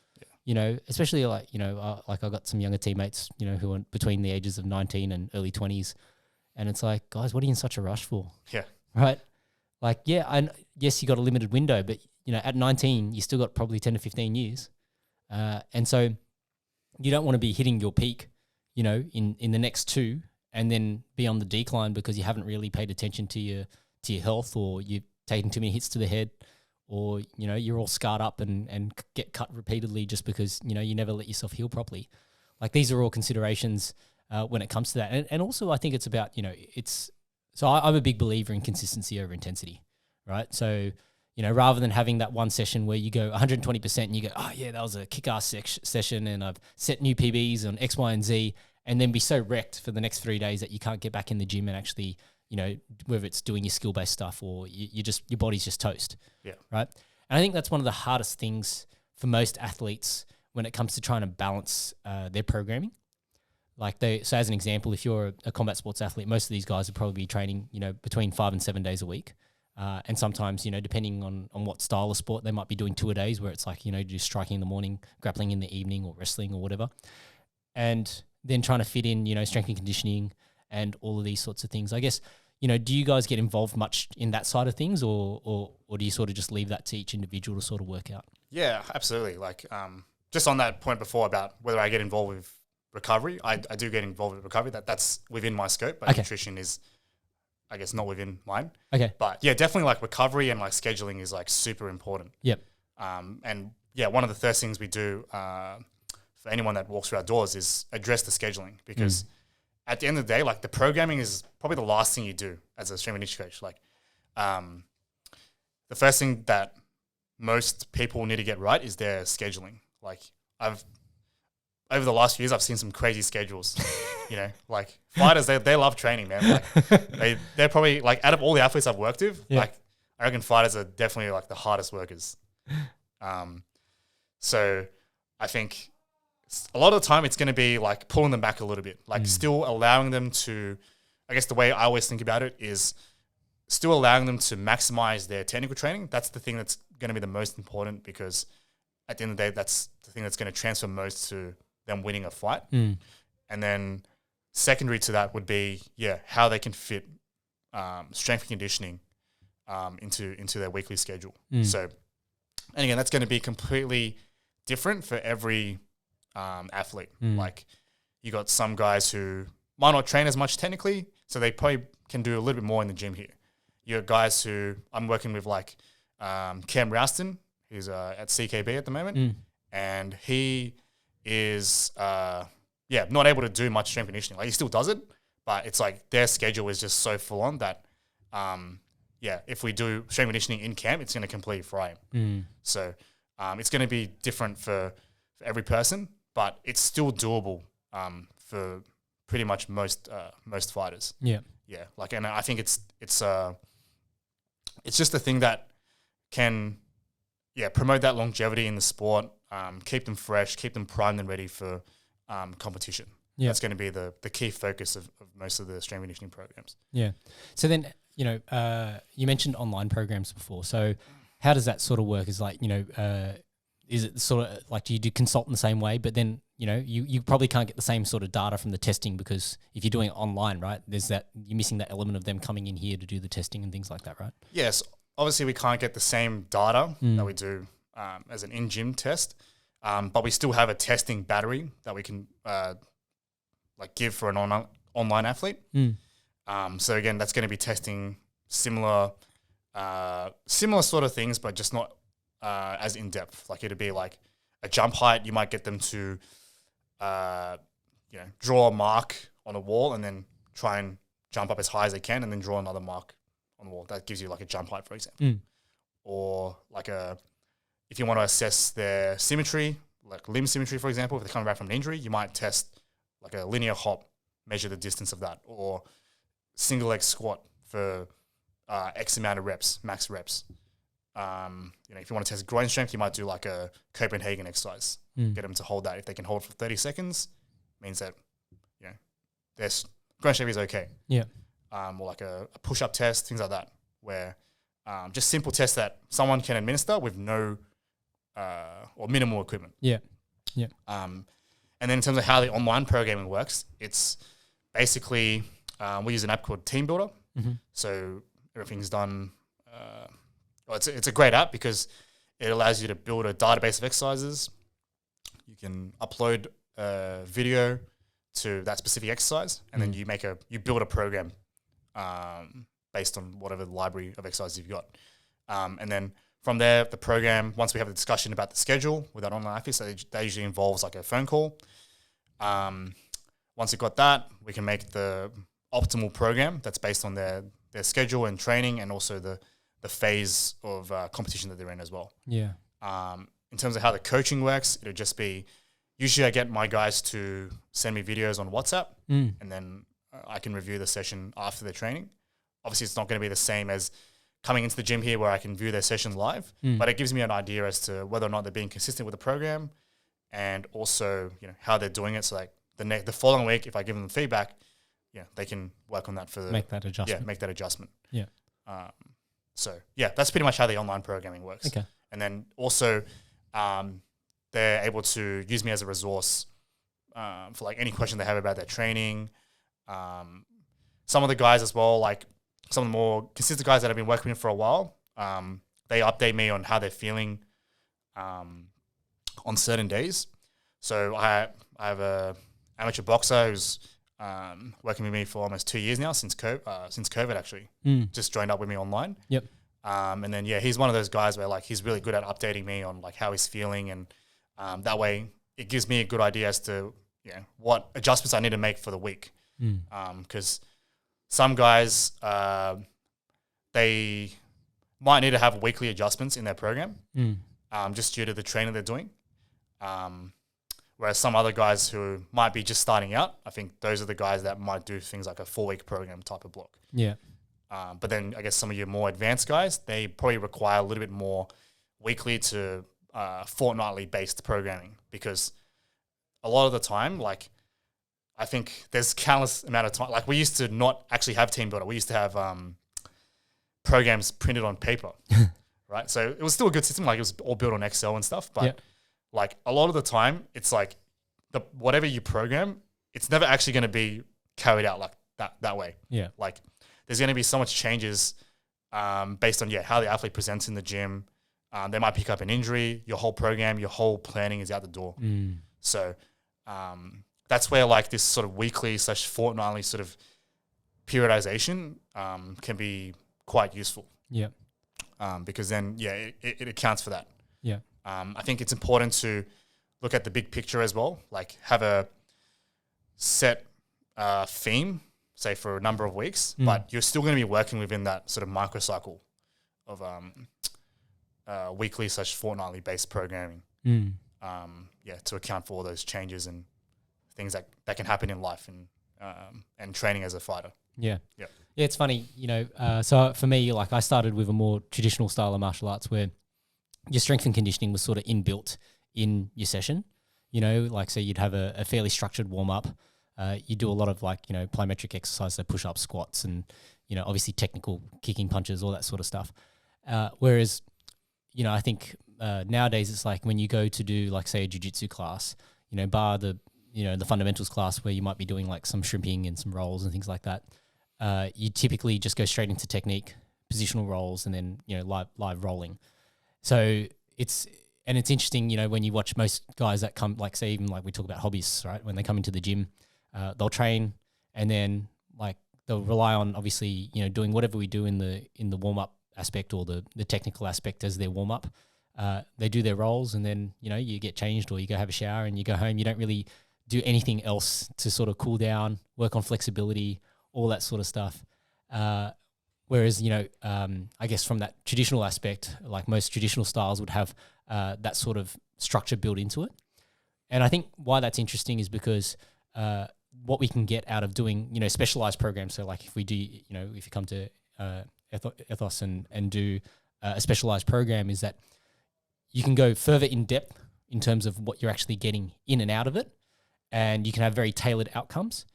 Especially like I got some younger teammates, who are between the ages of 19 and early 20s, and it's like, guys, what are you in such a rush for? Yeah. Right. Like, and yes, you got a limited window, but at 19, you still got probably 10 to 15 years, and so you don't want to be hitting your peak, in the next 2, and then be on the decline because you haven't really paid attention to your health, or you've taken too many hits to the head, or you're all scarred up and get cut repeatedly just because you never let yourself heal properly. Like, these are all considerations when it comes to that, and also I think it's about I'm a big believer in consistency over intensity, right? So rather than having that one session where you go 120% and you go, oh yeah, that was a kick-ass session and I've set new PBs on X, Y, and Z, and then be so wrecked for the next 3 days that you can't get back in the gym and actually, whether it's doing your skill-based stuff or your body's just toast. Yeah. Right. And I think that's one of the hardest things for most athletes when it comes to trying to balance their programming. Like so as an example, if you're a combat sports athlete, most of these guys would probably be training, between 5 and 7 days a week. And sometimes, depending on what style of sport, they might be doing 2 a days where it's like, just striking in the morning, grappling in the evening, or wrestling or whatever. And then trying to fit in, strength and conditioning and all of these sorts of things. I guess, do you guys get involved much in that side of things, or do you sort of just leave that to each individual to sort of work out? Yeah, absolutely. Like, just on that point before about whether I get involved with recovery, I do get involved with recovery. That's within my scope, but nutrition is, I guess, not within mine. Okay. But yeah, definitely like recovery and like scheduling is like super important. Yep. And yeah, one of the first things we do for anyone that walks through our doors is address the scheduling, because at the end of the day, like, the programming is probably the last thing you do as a strength and conditioning coach. Like, the first thing that most people need to get right is their scheduling. Like, over the last few years, I've seen some crazy schedules. Like, fighters, they love training, man. Like, they're probably, like, out of all the athletes I've worked with, like, I reckon fighters are definitely like the hardest workers. So I think a lot of the time it's going to be like pulling them back a little bit, like still allowing them to, I guess the way I always think about it is still allowing them to maximize their technical training. That's the thing that's going to be the most important, because at the end of the day, that's the thing that's going to transfer most to them winning a fight. And then secondary to that would be, how they can fit strength and conditioning into their weekly schedule. So, and again, that's going to be completely different for every athlete. Like, you got some guys who might not train as much technically, so they probably can do a little bit more in the gym here. You got guys who I'm working with, like Cam Rouston, who's at CKB at the moment, and he is not able to do much strength conditioning. Like, he still does it, but it's like their schedule is just so full on that if we do strength conditioning in camp, it's going to completely fry him. So it's going to be different for every person, but it's still doable for pretty much most fighters. Yeah. Like, and I think it's just a thing that can promote that longevity in the sport, keep them fresh, keep them primed and ready for competition. That's going to be the key focus of most of the strength conditioning programs. Yeah. So then, you mentioned online programs before. So how does that sort of work? Is like, is it sort of like, do you do consult in the same way, but then you probably can't get the same sort of data from the testing, because if you're doing it online, right, you're missing that element of them coming in here to do the testing and things like that, right? Yes, obviously we can't get the same data that we do as an in-gym test, but we still have a testing battery that we can give for an online athlete. So again, that's going to be testing similar sort of things, but just not as in depth. Like it'd be like a jump height. You might get them to draw a mark on a wall and then try and jump up as high as they can, and then draw another mark on the wall. That gives you like a jump height, for example. Or like if you want to assess their symmetry, like limb symmetry, for example, if they're coming back from an injury, you might test like a linear hop, measure the distance of that, or single leg squat for X amount of reps, max reps. If you want to test groin strength, you might do like a Copenhagen exercise. Get them to hold that. If they can hold for 30 seconds, means that their groin strength is okay. Yeah. Or like a push-up test, things like that, where just simple tests that someone can administer with no or minimal equipment. Yeah. Yeah. And then in terms of how the online programming works, it's basically we use an app called Team Builder. So everything's done. It's a great app because it allows you to build a database of exercises. You can upload a video to that specific exercise, and then you build a program based on whatever library of exercises you've got. And then from there, the program, once we have a discussion about the schedule with that online athlete, so that usually involves like a phone call. Once you've got that, we can make the optimal program that's based on their schedule and training, and also the phase of competition that they're in as well. Yeah. In terms of how the coaching works, it'll just be, usually I get my guys to send me videos on WhatsApp, and then I can review the session after their training. Obviously, it's not going to be the same as coming into the gym here where I can view their session live, but it gives me an idea as to whether or not they're being consistent with the program, and also how they're doing it. So like the following week, if I give them feedback, they can work on that for make that adjustment. Yeah, make that adjustment. Yeah. So that's pretty much how the online programming works. Okay. And then also, they're able to use me as a resource for like any question they have about their training. Some of the guys as well, like some of the more consistent guys that I've been working with for a while, they update me on how they're feeling on certain days. So I have a amateur boxer who's working with me for almost 2 years now, since COVID actually, just joined up with me online. Yep. And then he's one of those guys where like he's really good at updating me on like how he's feeling, and that way it gives me a good idea as to what adjustments I need to make for the week. Because some guys they might need to have weekly adjustments in their program, just due to the training they're doing. Whereas some other guys who might be just starting out, I think those are the guys that might do things like a 4-week program type of block. Yeah. But then I guess some of your more advanced guys, they probably require a little bit more weekly to fortnightly based programming, because a lot of the time, like I think there's countless amount of time. Like we used to not actually have Team Builder. We used to have programs printed on paper, right? So it was still a good system. Like it was all built on Excel and stuff, but like a lot of the time, it's like whatever you program, it's never actually going to be carried out like that way. Yeah. Like there's going to be so much changes based on how the athlete presents in the gym. They might pick up an injury. Your whole program, your whole planning is out the door. So that's where like this sort of weekly / fortnightly sort of periodization can be quite useful. Yeah. Because then it accounts for that. Yeah. I think it's important to look at the big picture as well, like have a set theme, say for a number of weeks, but you're still going to be working within that sort of microcycle of weekly / fortnightly based programming, to account for all those changes and things that can happen in life and training as a fighter. Yeah. Yeah. Yeah, it's funny, so for me, like I started with a more traditional style of martial arts where your strength and conditioning was sort of inbuilt in your session, like so you'd have a fairly structured warm up. You do a lot of like, plyometric exercises, so push-ups, squats, and, obviously technical kicking punches, all that sort of stuff. Whereas, I think nowadays it's like when you go to do like say a jiu-jitsu class, bar the the fundamentals class where you might be doing like some shrimping and some rolls and things like that, you typically just go straight into technique, positional rolls, and then live rolling. So it's interesting, when you watch most guys that come, like say even like we talk about hobbyists, right? When they come into the gym, they'll train and then like they'll rely on obviously doing whatever we do in the warm up aspect or the technical aspect as their warm up. They do their rolls and then you get changed or you go have a shower and you go home. You don't really do anything else to sort of cool down, work on flexibility, all that sort of stuff. Whereas, I guess from that traditional aspect, like most traditional styles would have that sort of structure built into it. And I think why that's interesting is because what we can get out of doing, specialized programs. So like if we do, if you come to Ethos and do a specialized program, is that you can go further in depth in terms of what you're actually getting in and out of it. And you can have very tailored outcomes.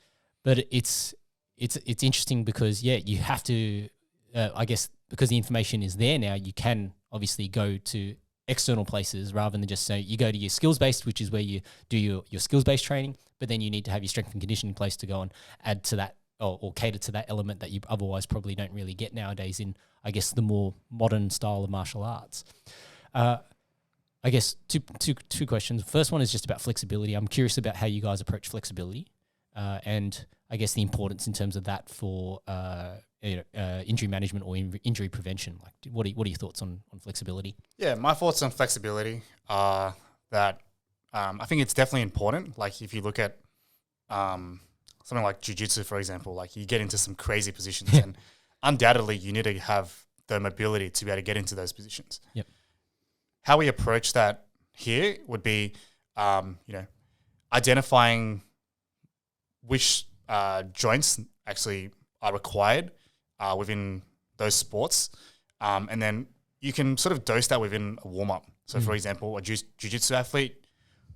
But it's interesting because, you have to, I guess, because the information is there now, you can obviously go to external places rather than just say you go to your skills-based, which is where you do your skills-based training, but then you need to have your strength and conditioning in place to go and add to that or cater to that element that you otherwise probably don't really get nowadays in, I guess, the more modern style of martial arts. I guess two questions. The first one is just about flexibility. I'm curious about how you guys approach flexibility and I guess the importance in terms of that for injury management or injury prevention. Like, what are your thoughts on flexibility? Yeah, my thoughts on flexibility are that I think it's definitely important. Like if you look at something like jiu-jitsu, for example, like you get into some crazy positions and undoubtedly you need to have the mobility to be able to get into those positions. Yep. How we approach that here would be, identifying which joints actually are required within those sports. And then you can sort of dose that within a warm-up. So, for example, a jiu-jitsu athlete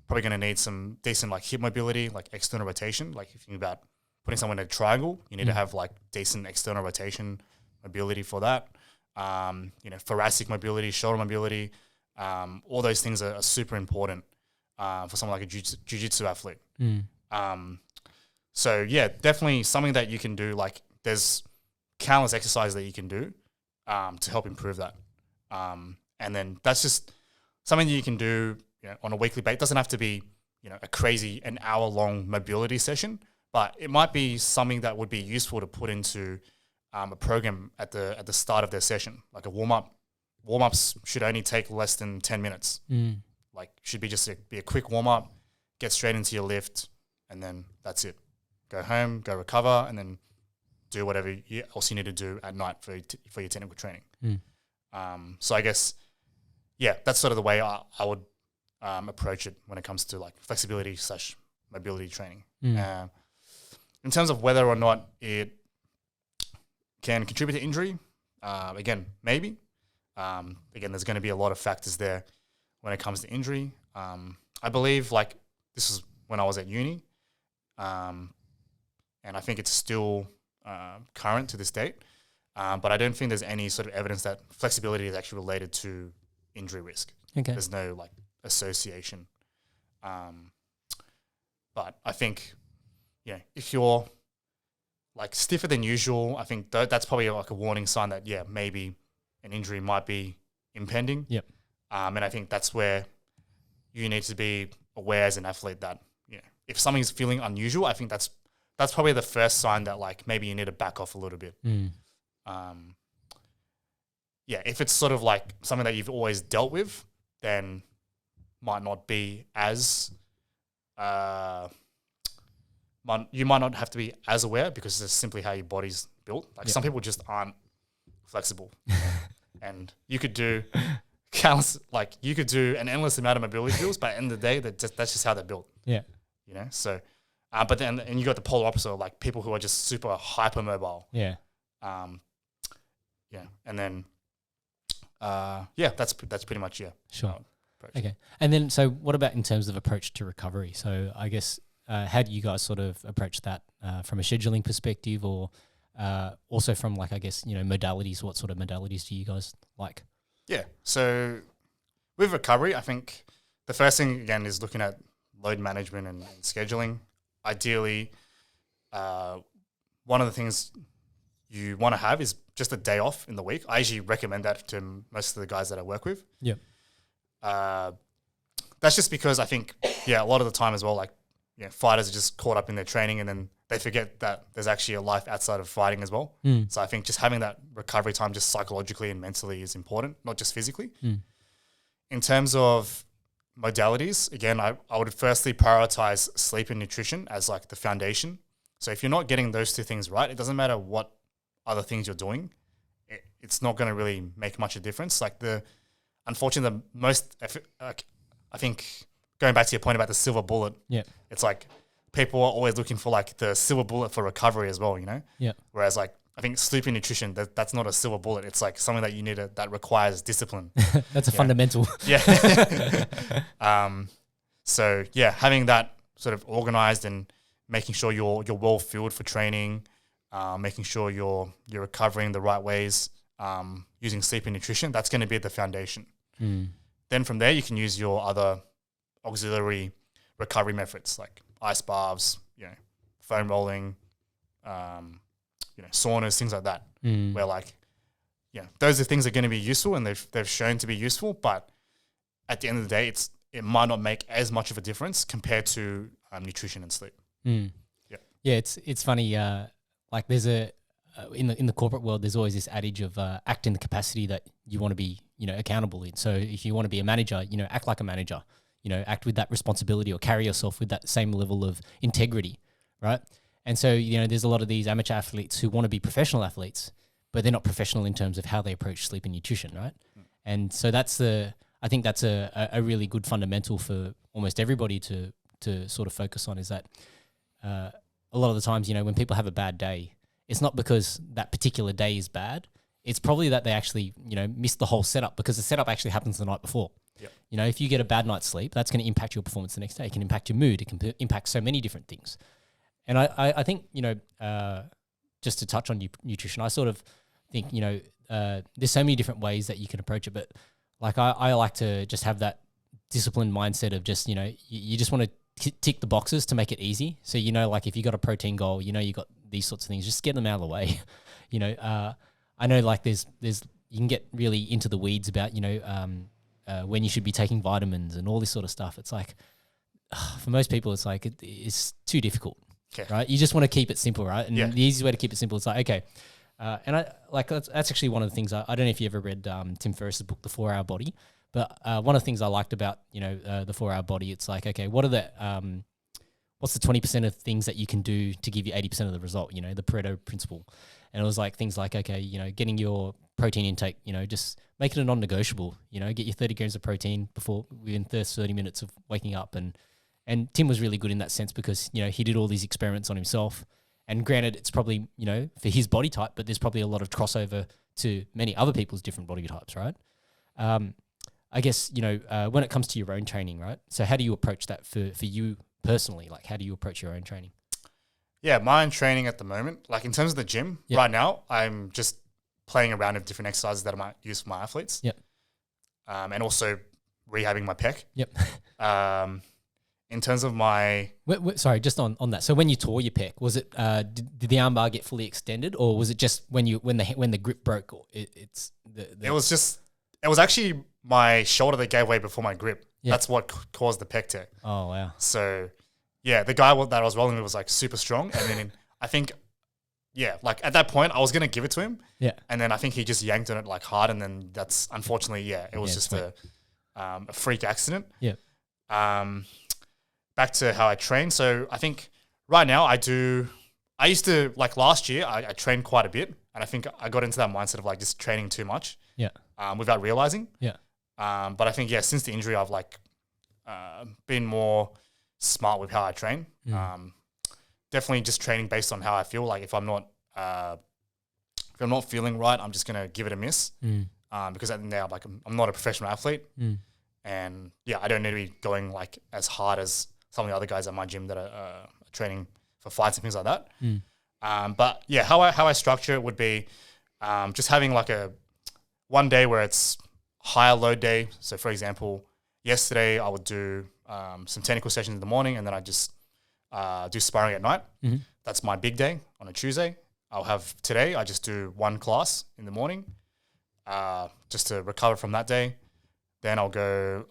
probably going to need some decent like hip mobility, like external rotation. Like if you think about putting someone in a triangle, you need to have like decent external rotation mobility for that. Thoracic mobility, shoulder mobility, all those things are super important for someone like a jiu-jitsu athlete. So yeah, definitely something that you can do. Like there's countless exercises that you can do to help improve that. And then that's just something that you can do on a weekly basis. It doesn't have to be a crazy an hour-long mobility session, but it might be something that would be useful to put into a program at the start of their session, like a warm-up. Warm-ups should only take less than 10 minutes. Like should be just be a quick warm-up, get straight into your lift, and then that's it. Go home, go recover, and then do whatever else you need to do at night for your technical training. So I guess, that's sort of the way I would approach it when it comes to like flexibility / mobility training. In terms of whether or not it can contribute to injury, again, maybe. Again, there's going to be a lot of factors there when it comes to injury. I believe like this is when I was at uni, and I think it's still current to this date. But I don't think there's any sort of evidence that flexibility is actually related to injury risk. Okay. There's no like association. But I think, if you're like stiffer than usual, I think that's probably like a warning sign that, maybe an injury might be impending. Yep. And I think that's where you need to be aware as an athlete that, if something's feeling unusual, I think that's probably the first sign that like maybe you need to back off a little bit. If it's sort of like something that you've always dealt with, then might not be as you might not have to be as aware because it's simply how your body's built. Like some people just aren't flexible, and you could do countless, like you could do an endless amount of mobility drills, but at the end of the day, that's just how they're built. Yeah, So, but then and you got the polar opposite, of like people who are just super hypermobile. Yeah. And then, that's pretty much Sure. Okay. And then, so what about in terms of approach to recovery? So I guess, how do you guys sort of approach that from a scheduling perspective, or also from like, I guess, modalities? What sort of modalities do you guys like? Yeah. So with recovery, I think the first thing again is looking at load management and scheduling. Ideally, one of the things you want to have is just a day off in the week. I usually recommend that to most of the guys that I work with. Yeah. That's just because I think, a lot of the time as well, like, fighters are just caught up in their training and then they forget that there's actually a life outside of fighting as well. So I think just having that recovery time just psychologically and mentally is important, not just physically. In terms of modalities, again, I would firstly prioritize sleep and nutrition as like the foundation. So if you're not getting those two things right, it doesn't matter what other things you're doing. It's not going to really make much of a difference. Like unfortunately, the most, I think going back to your point about the silver bullet, it's like people are always looking for like the silver bullet for recovery as well, Whereas like I think sleep and nutrition, that's not a silver bullet. It's like something that you need that requires discipline. That's a fundamental. So having that sort of organized and making sure you're well fueled for training, making sure you're recovering the right ways, using sleep and nutrition, that's going to be the foundation. Then from there, you can use your other auxiliary recovery methods like ice baths, foam rolling, saunas, things like that, where like, those are things that are going to be useful and they've shown to be useful, but at the end of the day, it might not make as much of a difference compared to nutrition and sleep. It's funny. Like there's in the corporate world, there's always this adage of act in the capacity that you want to be, accountable in. So if you want to be a manager, act like a manager, act with that responsibility or carry yourself with that same level of integrity, right? And so, there's a lot of these amateur athletes who want to be professional athletes, but they're not professional in terms of how they approach sleep and nutrition, right? And so I think that's a really good fundamental for almost everybody to sort of focus on, is that a lot of the times, when people have a bad day, it's not because that particular day is bad. It's probably that they actually, missed the whole setup, because the setup actually happens the night before. If you get a bad night's sleep, that's going to impact your performance the next day. It can impact your mood. It can impact so many different things. And I think, just to touch on nutrition, I sort of think, there's so many different ways that you can approach it. But like I like to just have that disciplined mindset of just, you just want to tick the boxes to make it easy. So, like if you got a protein goal, you got these sorts of things, just get them out of the way. I know like there's you can get really into the weeds about, when you should be taking vitamins and all this sort of stuff. It's like, for most people, it's like, it's too difficult. Okay. Right? You just want to keep it simple, right? And the easiest way to keep it simple is like, okay. And I like that's actually one of the things I don't know if you ever read Tim Ferriss's book, The 4-Hour Body, but one of the things I liked about the 4-Hour Body, it's like, okay, what's the 20% of things that you can do to give you 80% of the result? The Pareto principle, and it was like things like, okay, getting your protein intake, just make it a non-negotiable. Get your 30 grams of protein within 30 minutes of waking up, and Tim was really good in that sense because he did all these experiments on himself. And granted, it's probably, for his body type, but there's probably a lot of crossover to many other people's different body types, right? I guess, when it comes to your own training, right? So how do you approach that for you personally? Like, how do you approach your own training? Yeah, my own training at the moment, like in terms of the gym, right now, I'm just playing around with different exercises that I might use for my athletes. And also rehabbing my pec. In terms of my... sorry, just on that. So when you tore your pec, was it did the armbar get fully extended, or was it just when the grip broke? It was actually my shoulder that gave way before my grip. That's what caused the pec tear. Oh wow! So the guy that I was rolling with was like super strong, and then I think like at that point I was gonna give it to him. And then I think he just yanked on it like hard, and then that's unfortunately it was just a freak accident. Back to how I train. So I think right now I used to, like last year, I trained quite a bit. And I think I got into that mindset of like just training too much without realizing. But I think, since the injury, I've like been more smart with how I train. Definitely just training based on how I feel. Like if I'm not feeling right, I'm just going to give it a miss. Because at the end of the day, I'm not a professional athlete. And I don't need to be going like as hard as some of the other guys at my gym that are training for fights and things like that. But how I structure it would be just having like one day where it's higher load day. So for example, yesterday I would do some technical sessions in the morning, and then I just do sparring at night. Mm-hmm. That's my big day on a Tuesday. I'll have today, I just do one class in the morning just to recover from that day. Then I'll go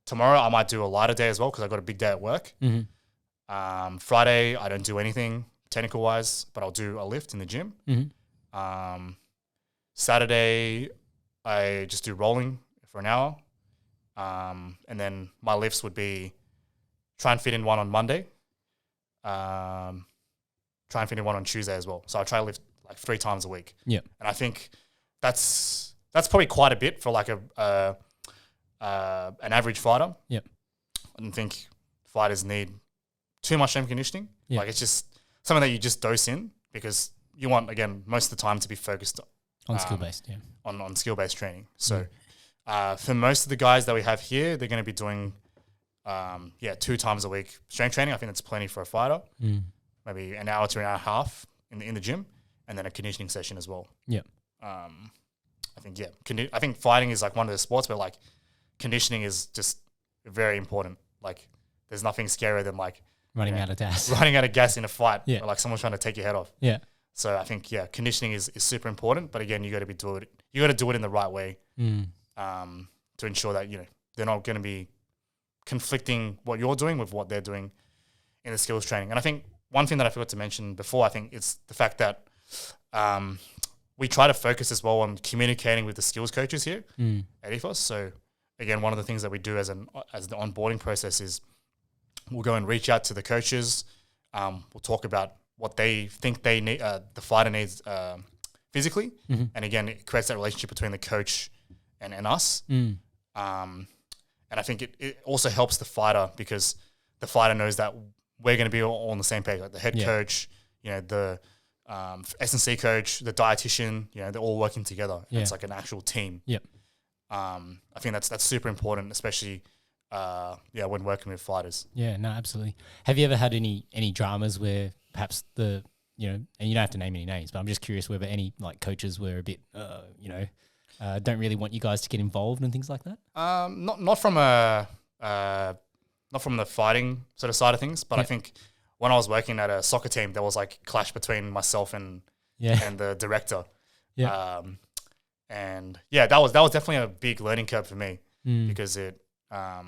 tomorrow. I might do a lighter day as well because I've got a big day at work. Mm-hmm. Friday, I don't do anything technical wise, but I'll do a lift in the gym. Mm-hmm. Saturday, I just do rolling for an hour. And then my lifts would be try and fit in one on Monday. Try and fit in one on Tuesday as well. So I try to lift like 3 times a week. Yeah. And I think that's probably quite a bit for like an average fighter. Yep. I don't think fighters need too much strength conditioning. Yep. Like it's just something that you just dose in because you want, again, most of the time to be focused on skill-based, on skill-based training. So for most of the guys that we have here, they're going to be doing 2 times a week strength training. I think that's plenty for a fighter. Maybe an hour to an hour and a half in the gym, and then a conditioning session as well. Yeah. I think I think fighting is like one of the sports where like conditioning is just very important. Like there's nothing scarier than like running out of gas. Running out of gas in a fight. Yeah. Or like someone's trying to take your head off. Yeah. So I think conditioning is super important. But again, you got to do it in the right way to ensure that they're not going to be conflicting what you're doing with what they're doing in the skills training. And I think one thing that I forgot to mention before, I think it's the fact that we try to focus as well on communicating with the skills coaches here at Ethos. So again, one of the things that we do as the onboarding process is we'll go and reach out to the coaches. We'll talk about what they think they need, the fighter needs physically. And again, it creates that relationship between the coach and us. And I think it also helps the fighter because the fighter knows that we're going to be all on the same page. Like the head coach, the S&C coach, the dietitian, they're all working together. Yeah. It's like an actual team. Yep. I think that's super important, especially when working with fighters. Yeah, no, absolutely. Have you ever had any dramas where perhaps and you don't have to name any names, but I'm just curious whether any like coaches were a bit, don't really want you guys to get involved and things like that? Not from the fighting sort of side of things, but I think when I was working at a soccer team, there was like clash between myself and the director. Yeah. That was definitely a big learning curve for me because I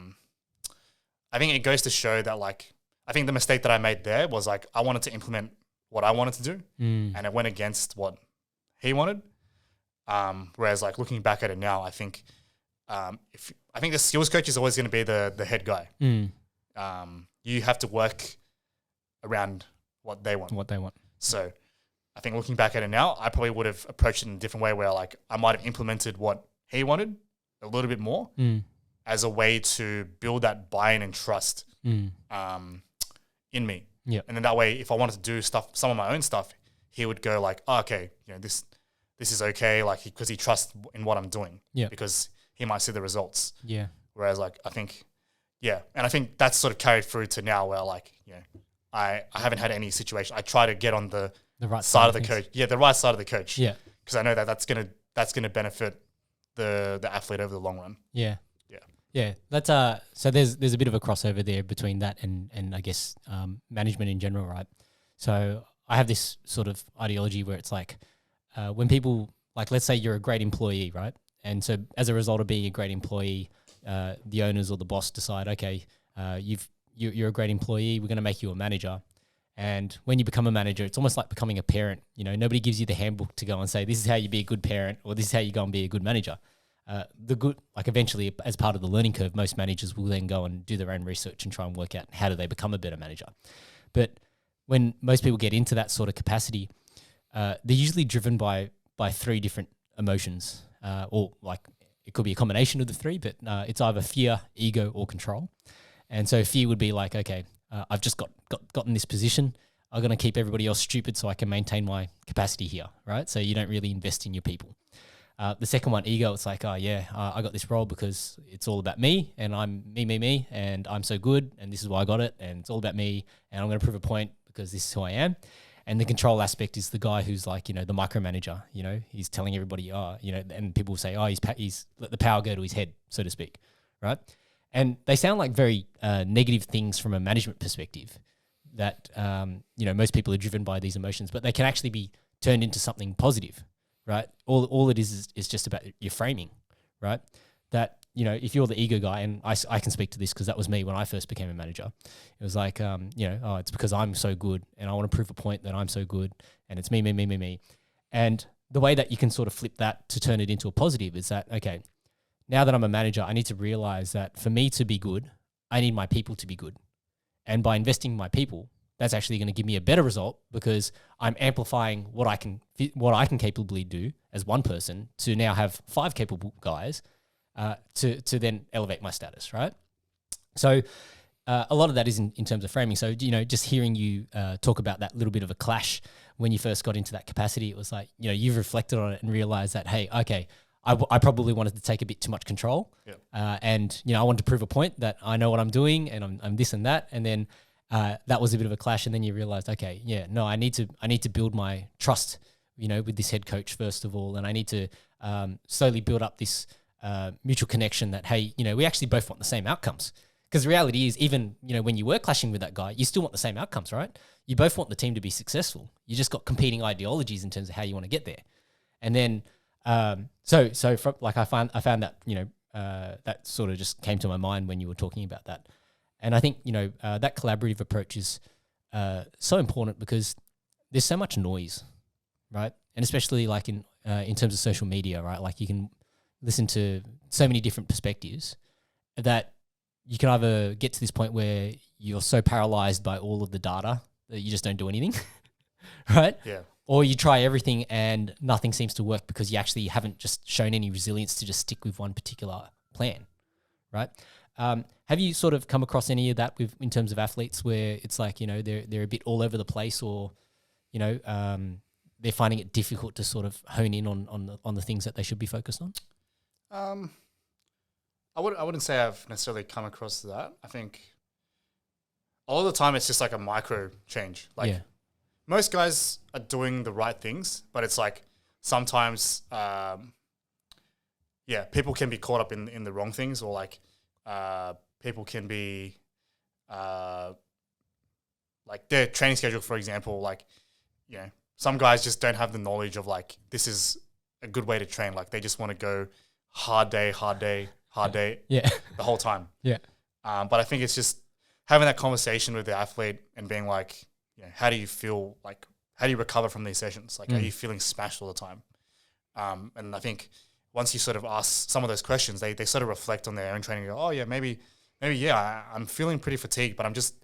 think it goes to show that like, I think the mistake that I made there was like, I wanted to implement what I wanted to do and it went against what he wanted. Whereas like looking back at it now, I think I think the skills coach is always going to be the head guy. You have to work around what they want. So I think looking back at it now, I probably would have approached it in a different way where like I might have implemented what he wanted a little bit more as a way to build that buy-in and trust in me. Yeah. And then that way, if I wanted to do some of my own stuff, he would go like, oh, okay, this is okay, like because he trusts in what I'm doing. Yeah. Because he might see the results. Yeah. Whereas like I think, and I think that's sort of carried through to now where like, I haven't had any situation. I try to get on the right side of the coach. Yeah, the right side of the coach. Yeah. Because I know that's gonna benefit the athlete over the long run. Yeah. Yeah, that's so there's a bit of a crossover there between that and I guess management in general, right? So I have this sort of ideology where it's like when people, like let's say you're a great employee, right? And so as a result of being a great employee, the owners or the boss decide, okay, you're a great employee, we're going to make you a manager. And when you become a manager, it's almost like becoming a parent. Nobody gives you the handbook to go and say, this is how you be a good parent or this is how you go and be a good manager. Eventually, as part of the learning curve, most managers will then go and do their own research and try and work out how do they become a better manager. But when most people get into that sort of capacity, they're usually driven by 3 different emotions, or like it could be a combination of the 3, but it's either fear, ego, or control. And so fear would be like, okay, I've just gotten this position. I'm going to keep everybody else stupid so I can maintain my capacity here, right? So you don't really invest in your people. The second one, ego, it's like, I got this role because it's all about me and I'm me, and I'm so good and this is why I got it and it's all about me and I'm going to prove a point because this is who I am. And the control aspect is the guy who's like, the micromanager, he's telling everybody, and people say, he's let the power go to his head, so to speak, right? And they sound like very negative things from a management perspective that, most people are driven by these emotions, but they can actually be turned into something positive, right? All it is just about your framing, right? That, if you're the ego guy, and I can speak to this because that was me when I first became a manager. It was like, it's because I'm so good and I want to prove a point that I'm so good and it's me. And the way that you can sort of flip that to turn it into a positive is that, okay, now that I'm a manager, I need to realize that for me to be good, I need my people to be good. And by investing in my people, that's actually going to give me a better result because I'm amplifying what I can capably do as one person to now have 5 capable guys to then elevate my status, right? So a lot of that is in terms of framing. So, just hearing you talk about that little bit of a clash when you first got into that capacity, it was like, you've reflected on it and realized that, hey, okay, I probably wanted to take a bit too much control. Yep. And, I wanted to prove a point that I know what I'm doing and I'm this and that. And then that was a bit of a clash. And then you realized, okay, I need to build my trust, with this head coach first of all. And I need to slowly build up this mutual connection that, hey, we actually both want the same outcomes. Because the reality is, even, when you were clashing with that guy, you still want the same outcomes, right? You both want the team to be successful. You just got competing ideologies in terms of how you want to get there. And then, so from, like, I found that, that sort of just came to my mind when you were talking about that. And I think, that collaborative approach is so important because there's so much noise, right? And especially like in terms of social media, right? Like you can listen to so many different perspectives that you can either get to this point where you're so paralyzed by all of the data that you just don't do anything, right? Yeah. Or you try everything and nothing seems to work because you actually haven't just shown any resilience to just stick with one particular plan, right? Have you sort of come across any of that in terms of athletes where it's like, they're a bit all over the place or, they're finding it difficult to sort of hone in on the things that they should be focused on? I wouldn't say I've necessarily come across that. I think all the time it's just like a micro change. Like most guys are doing the right things, but it's like sometimes, people can be caught up in the wrong things, or like people can be like their training schedule, for example. Like, some guys just don't have the knowledge of like this is a good way to train. Like they just want to go hard day, the whole time. Yeah. But I think it's just having that conversation with the athlete and being like, how do you feel? Like, how do you recover from these sessions? Like, are you feeling smashed all the time? And I think once you sort of ask some of those questions, they sort of reflect on their own training and go, oh yeah, maybe I'm feeling pretty fatigued, but I'm just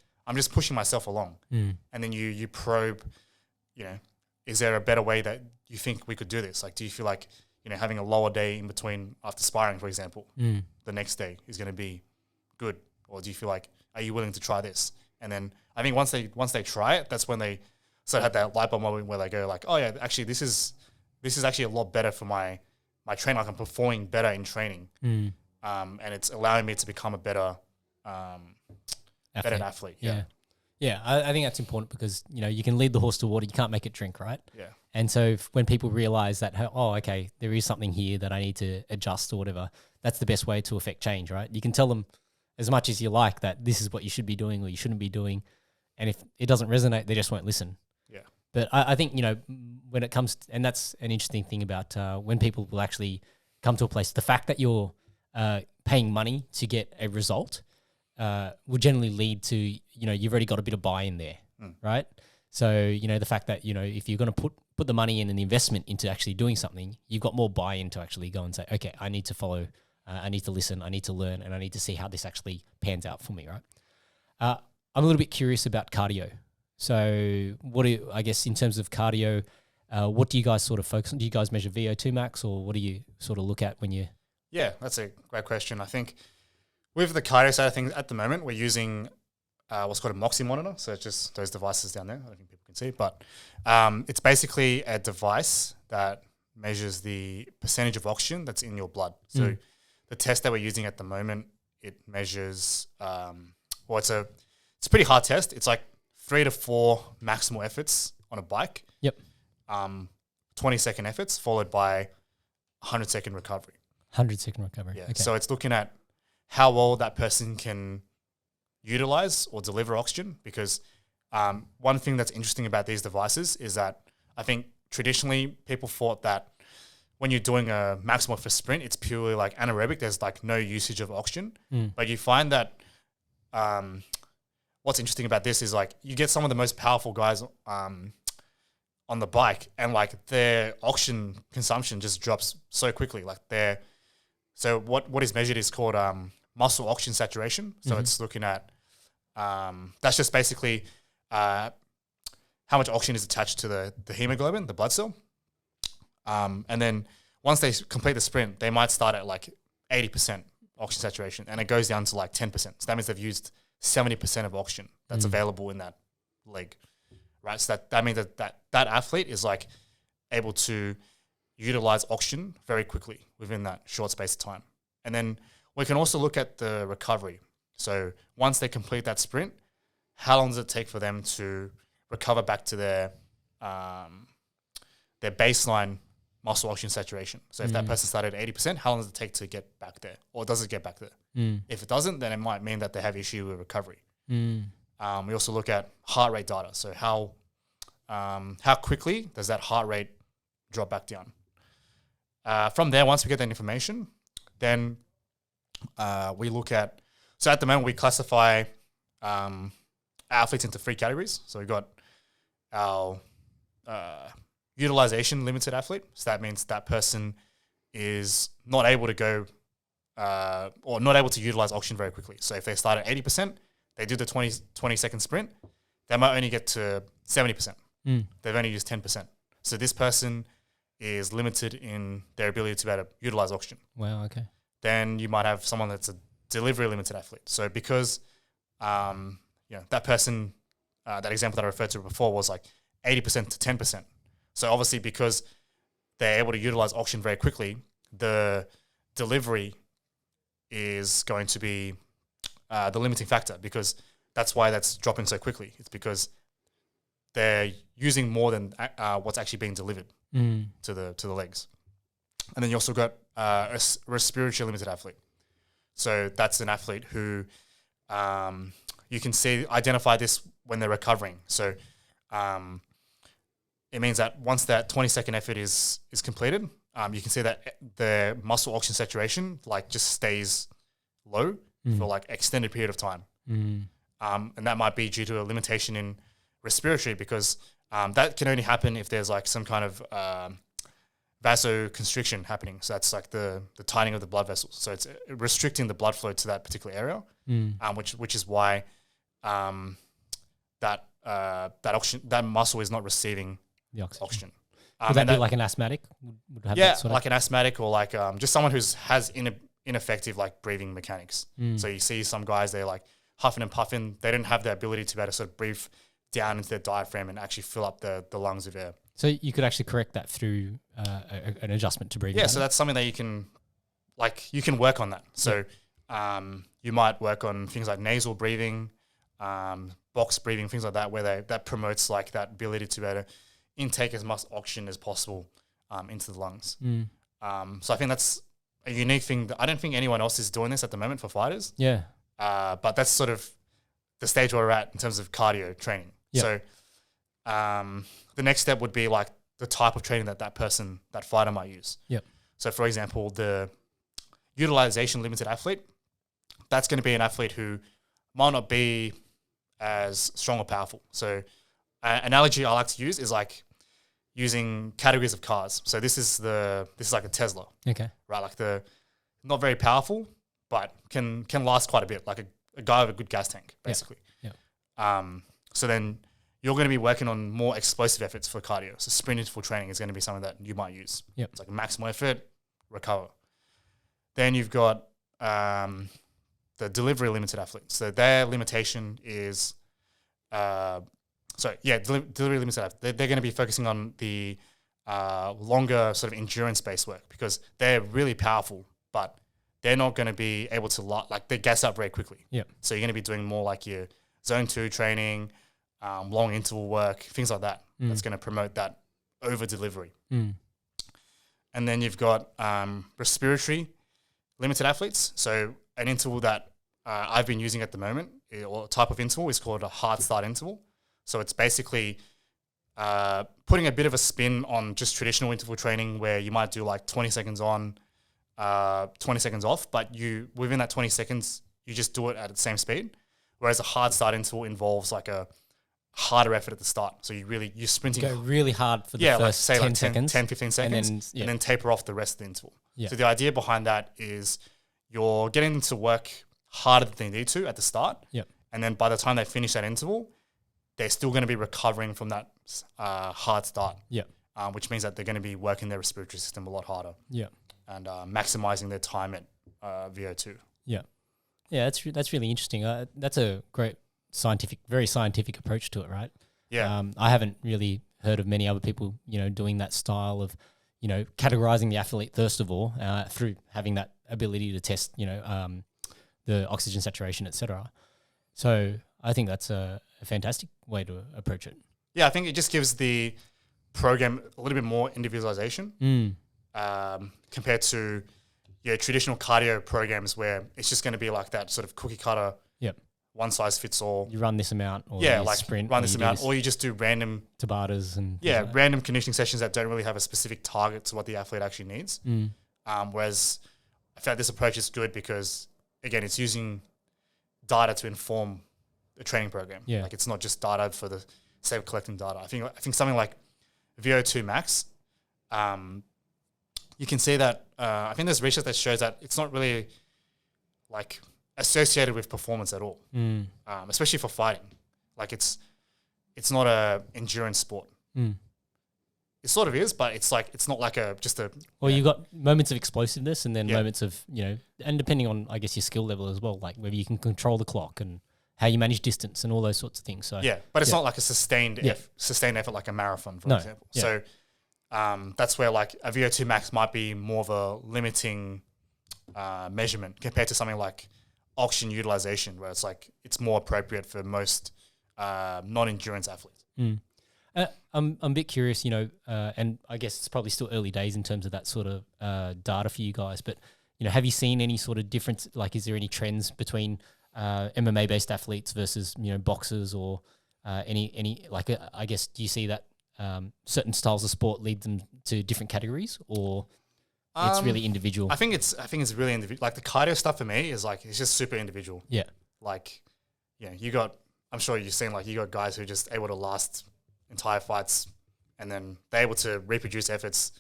pushing myself along. And then you probe, is there a better way that you think we could do this? Like, do you feel like, having a lower day in between after sparring, for example, the next day is going to be good? Or do you feel like, are you willing to try this? And then I think once they try it, that's when they sort of have that light bulb moment where they go like, oh yeah, actually this is actually a lot better for my training. Like I'm performing better in training. And it's allowing me to become a better athlete. Yeah, I think that's important because, you can lead the horse to water, you can't make it drink, right? Yeah. And so when people realize that, oh, okay, there is something here that I need to adjust or whatever, that's the best way to affect change, right? You can tell them as much as you like that this is what you should be doing or you shouldn't be doing. And if it doesn't resonate, they just won't listen. Yeah. But I think, when it comes to, and that's an interesting thing about when people will actually come to a place, the fact that you're paying money to get a result will generally lead to, you've already got a bit of buy-in there, right? So, the fact that, if you're going to put the money in and the investment into actually doing something, you've got more buy-in to actually go and say, okay, I need to follow, I need to listen, I need to learn, and I need to see how this actually pans out for me, right? I'm a little bit curious about cardio. So I guess in terms of cardio, what do you guys sort of focus on? Do you guys measure VO2 max, or what do you sort of look at when you? Yeah, that's a great question. I think with the cardio side of things at the moment, we're using what's called a Moxie monitor. So it's just those devices down there. I don't think people can see, but it's basically a device that measures the percentage of oxygen that's in your blood. So the test that we're using at the moment, it measures, it's a pretty hard test. It's like 3 to 4 maximal efforts on a bike. Yep. 20-second efforts followed by 100-second recovery. 100-second recovery. Yeah. Okay. So it's looking at how well that person can utilize or deliver oxygen. Because one thing that's interesting about these devices is that I think traditionally people thought that when you're doing a maximal for sprint, it's purely like anaerobic. There's like no usage of oxygen. But you find that what's interesting about this is like you get some of the most powerful guys on the bike, and like their oxygen consumption just drops so quickly. Like so what is measured is called muscle oxygen saturation. So it's looking at that's just basically how much oxygen is attached to the hemoglobin, the blood cell. And then once they complete the sprint, they might start at like 80% oxygen saturation, and it goes down to like 10%. So that means they've used 70% of oxygen that's available in that leg, right? So that means that athlete is like able to utilize oxygen very quickly within that short space of time. And then we can also look at the recovery. So once they complete that sprint, how long does it take for them to recover back to their baseline muscle oxygen saturation? So if that person started at 80%, how long does it take to get back there? Or does it get back there? If it doesn't, then it might mean that they have issue with recovery. We also look at heart rate data. So how quickly does that heart rate drop back down? From there, once we get that information, then we look at, so at the moment we classify athletes into 3 categories. So we've got our utilization limited athlete. So that means that person is not able to go or not able to utilize oxygen very quickly. So if they start at 80%, they do the 20-second sprint, they might only get to 70%. They've only used 10%. So this person is limited in their ability to be able to utilize oxygen. Wow, okay. Then you might have someone that's a delivery limited athlete. So because that person, that example that I referred to before was like 80% to 10%. So obviously because they're able to utilize oxygen very quickly, the delivery is going to be the limiting factor, because that's why that's dropping so quickly. It's because they're using more than what's actually being delivered to the legs. And then you also got a respiratory limited athlete. So that's an athlete who you can identify this when they're recovering. So it means that once that 20-second effort is completed, you can see that the muscle oxygen saturation like just stays low for like extended period of time. And that might be due to a limitation in respiratory, because that can only happen if there's like some kind of vasoconstriction happening. So that's like the tightening of the blood vessels. So it's restricting the blood flow to that particular area, which is why that muscle is not receiving the oxygen. Would that be like an asthmatic? Would have that sort like an asthmatic, or like just someone who has ineffective like breathing mechanics. So you see some guys, they're like huffing and puffing. They don't have the ability to be able to sort of breathe down into their diaphragm and actually fill up the lungs with air. So you could actually correct that through an adjustment to breathing. Yeah, so that's something that you can work on that. So you might work on things like nasal breathing, box breathing, things like that, where that promotes like that ability to be able to intake as much oxygen as possible into the lungs. So I think that's a unique thing. I don't think anyone else is doing this at the moment for fighters. Yeah. But that's sort of the stage where we're at in terms of cardio training. Yep. So the next step would be like the type of training that fighter might use. Yep. So for example, the utilization limited athlete, that's going to be an athlete who might not be as strong or powerful. So an analogy I like to use is like using categories of cars. So this is like a Tesla. Okay. Right, like the not very powerful, but can last quite a bit, like a guy with a good gas tank, basically. Yeah. So then you're going to be working on more explosive efforts for cardio. So sprint interval training is going to be something that you might use. Yep. It's like a maximal effort, recover. Then you've got the delivery limited athletes. So their limitation is, delivery limited athletes. They're going to be focusing on the longer sort of endurance-based work, because they're really powerful, but they're not going to be able to they gas up very quickly. Yeah. So you're going to be doing more like your zone 2 training, long interval work, things like that. That's going to promote that over delivery. And then you've got respiratory limited athletes. So an interval that I've been using at the moment, or type of interval, is called a hard start interval. So it's basically putting a bit of a spin on just traditional interval training, where you might do like 20 seconds on, 20 seconds off, but within that 20 seconds, you just do it at the same speed. Whereas a hard start interval involves like a harder effort at the start. So you're sprinting. Go really hard for the first like say 10 like seconds. 10, 15 seconds, and then taper off the rest of the interval. Yeah. So the idea behind that is you're getting them to work harder than they need to at the start. Yep. And then by the time they finish that interval, they're still going to be recovering from that hard start. Yep. Which means that they're going to be working their respiratory system a lot harder. Yeah. And maximizing their time at VO2. Yeah. Yeah, that's really interesting. That's a great very scientific approach to it, right? Yeah. I haven't really heard of many other people, doing that style of, categorizing the athlete first of all through having that ability to test, the oxygen saturation, etc. So I think that's a fantastic way to approach it. Yeah, I think it just gives the program a little bit more individualization compared to traditional cardio programs where it's just going to be like that sort of cookie cutter, one size fits all. You run this amount, or like sprint, run this amount, or you just do random Tabatas and random conditioning sessions that don't really have a specific target to what the athlete actually needs. Whereas I feel like this approach is good because again, it's using data to inform a training program. Yeah, like it's not just data for the sake of collecting data. I think something like VO2 max. You can see that. I think there's research that shows that it's not really like associated with performance at all, especially for fighting. Like it's not a endurance sport. It sort of is, but it's not like just a. Well, you've got moments of explosiveness and then moments of and depending on I guess your skill level as well, like whether you can control the clock and how you manage distance and all those sorts of things. So but it's not like a sustained effort like a marathon, for example. So that's where like a VO2 max might be more of a limiting measurement compared to something like oxygen utilization, where it's more appropriate for most non-endurance athletes. I'm a bit curious, and I guess it's probably still early days in terms of that sort of data for you guys, but have you seen any sort of difference? Like, is there any trends between MMA-based athletes versus boxers, or any like I guess do you see that certain styles of sport lead them to different categories, or it's really individual? I think it's really individual. Like the cardio stuff for me is like it's just super individual. Yeah. Like, I'm sure you've seen you got guys who are just able to last entire fights and then they're able to reproduce efforts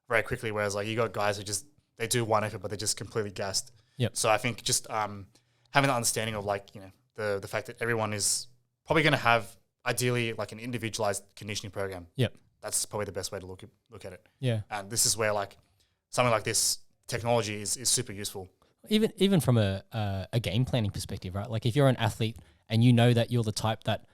very quickly, whereas you got guys who just they do one effort but they're just completely gassed. Yep. So I think just having the understanding of the fact that everyone is probably going to have ideally like an individualized conditioning program. Yep. That's probably the best way to look at it. Yeah. And this is where something like this technology is super useful. Even from a game planning perspective, right? Like if you're an athlete and that you're the type that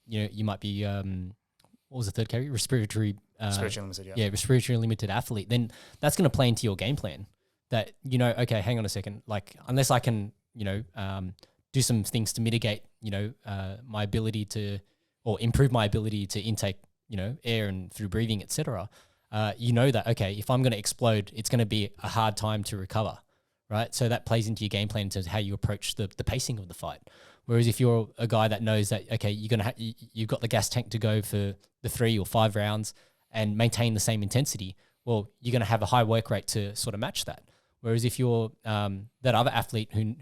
you might be what was the third category? Respiratory limited, respiratory limited athlete, then that's going to play into your game plan. That okay, hang on a second. Like unless I can do some things to mitigate my ability to or improve my ability to intake air and through breathing, etc. That okay, if I'm going to explode, it's going to be a hard time to recover, right? So that plays into your game plan in terms of how you approach the pacing of the fight. Whereas if you're a guy that knows that okay, you've got the gas tank to go for the 3 or 5 rounds and maintain the same intensity, well, you're going to have a high work rate to sort of match that. Whereas if you're that other athlete who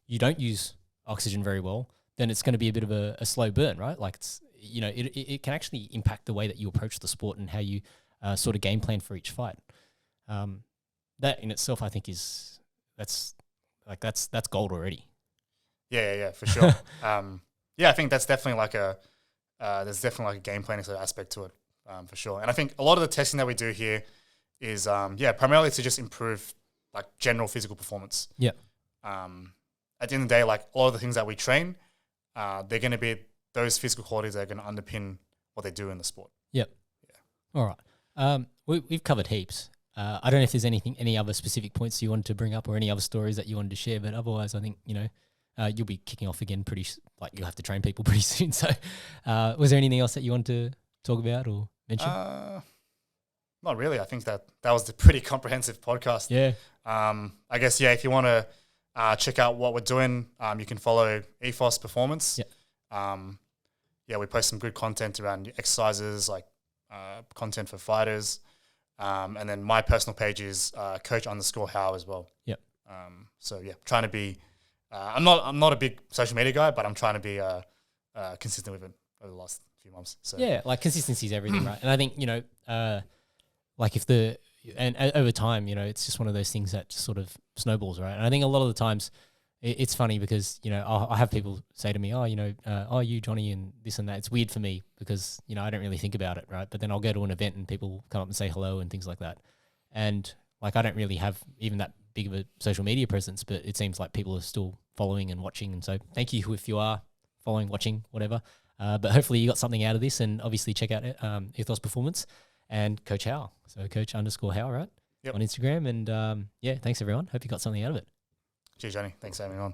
you don't use oxygen very well, then it's going to be a bit of a slow burn, right? Like it's it can actually impact the way that you approach the sport and how you sort of game plan for each fight. That in itself, I think, that's gold already. Yeah, for sure. I think that's definitely there's definitely a game planning sort of aspect to it, for sure. And I think a lot of the testing that we do here is primarily to just improve general physical performance. Yeah. At the end of the day, a lot of the things that we train, they're going to be those physical qualities that are going to underpin what they do in the sport. Yep. Yeah. All right. We've covered heaps. I don't know if there's any other specific points you wanted to bring up or any other stories that you wanted to share, but otherwise I think, you'll be kicking off again you'll have to train people pretty soon. So was there anything else that you want to talk about or mention? Not really. I think that was a pretty comprehensive podcast. Yeah. I guess, if you want to check out what we're doing, you can follow Ethos Performance. We post some good content around exercises, like content for fighters. And then my personal page is Coach _Hao as well. Yep. Trying to be, I'm not a big social media guy, but I'm trying to be consistent with it over the last few months. So yeah, like consistency is everything, right? And I think, like and over time, it's just one of those things that just sort of snowballs, right? And I think a lot of the times it's funny because, I'll have people say to me, you, Johnny, and this and that. It's weird for me because, I don't really think about it, right? But then I'll go to an event and people come up and say hello and things like that. And like, I don't really have even that big of a social media presence, but it seems like people are still following and watching. And so thank you if you are following, watching, whatever. But hopefully you got something out of this, and obviously check out Ethos Performance and Coach Hao. So Coach _Hao, right? Yep. On Instagram. And thanks everyone. Hope you got something out of it. Cheers, Johnny. Thanks for having me on.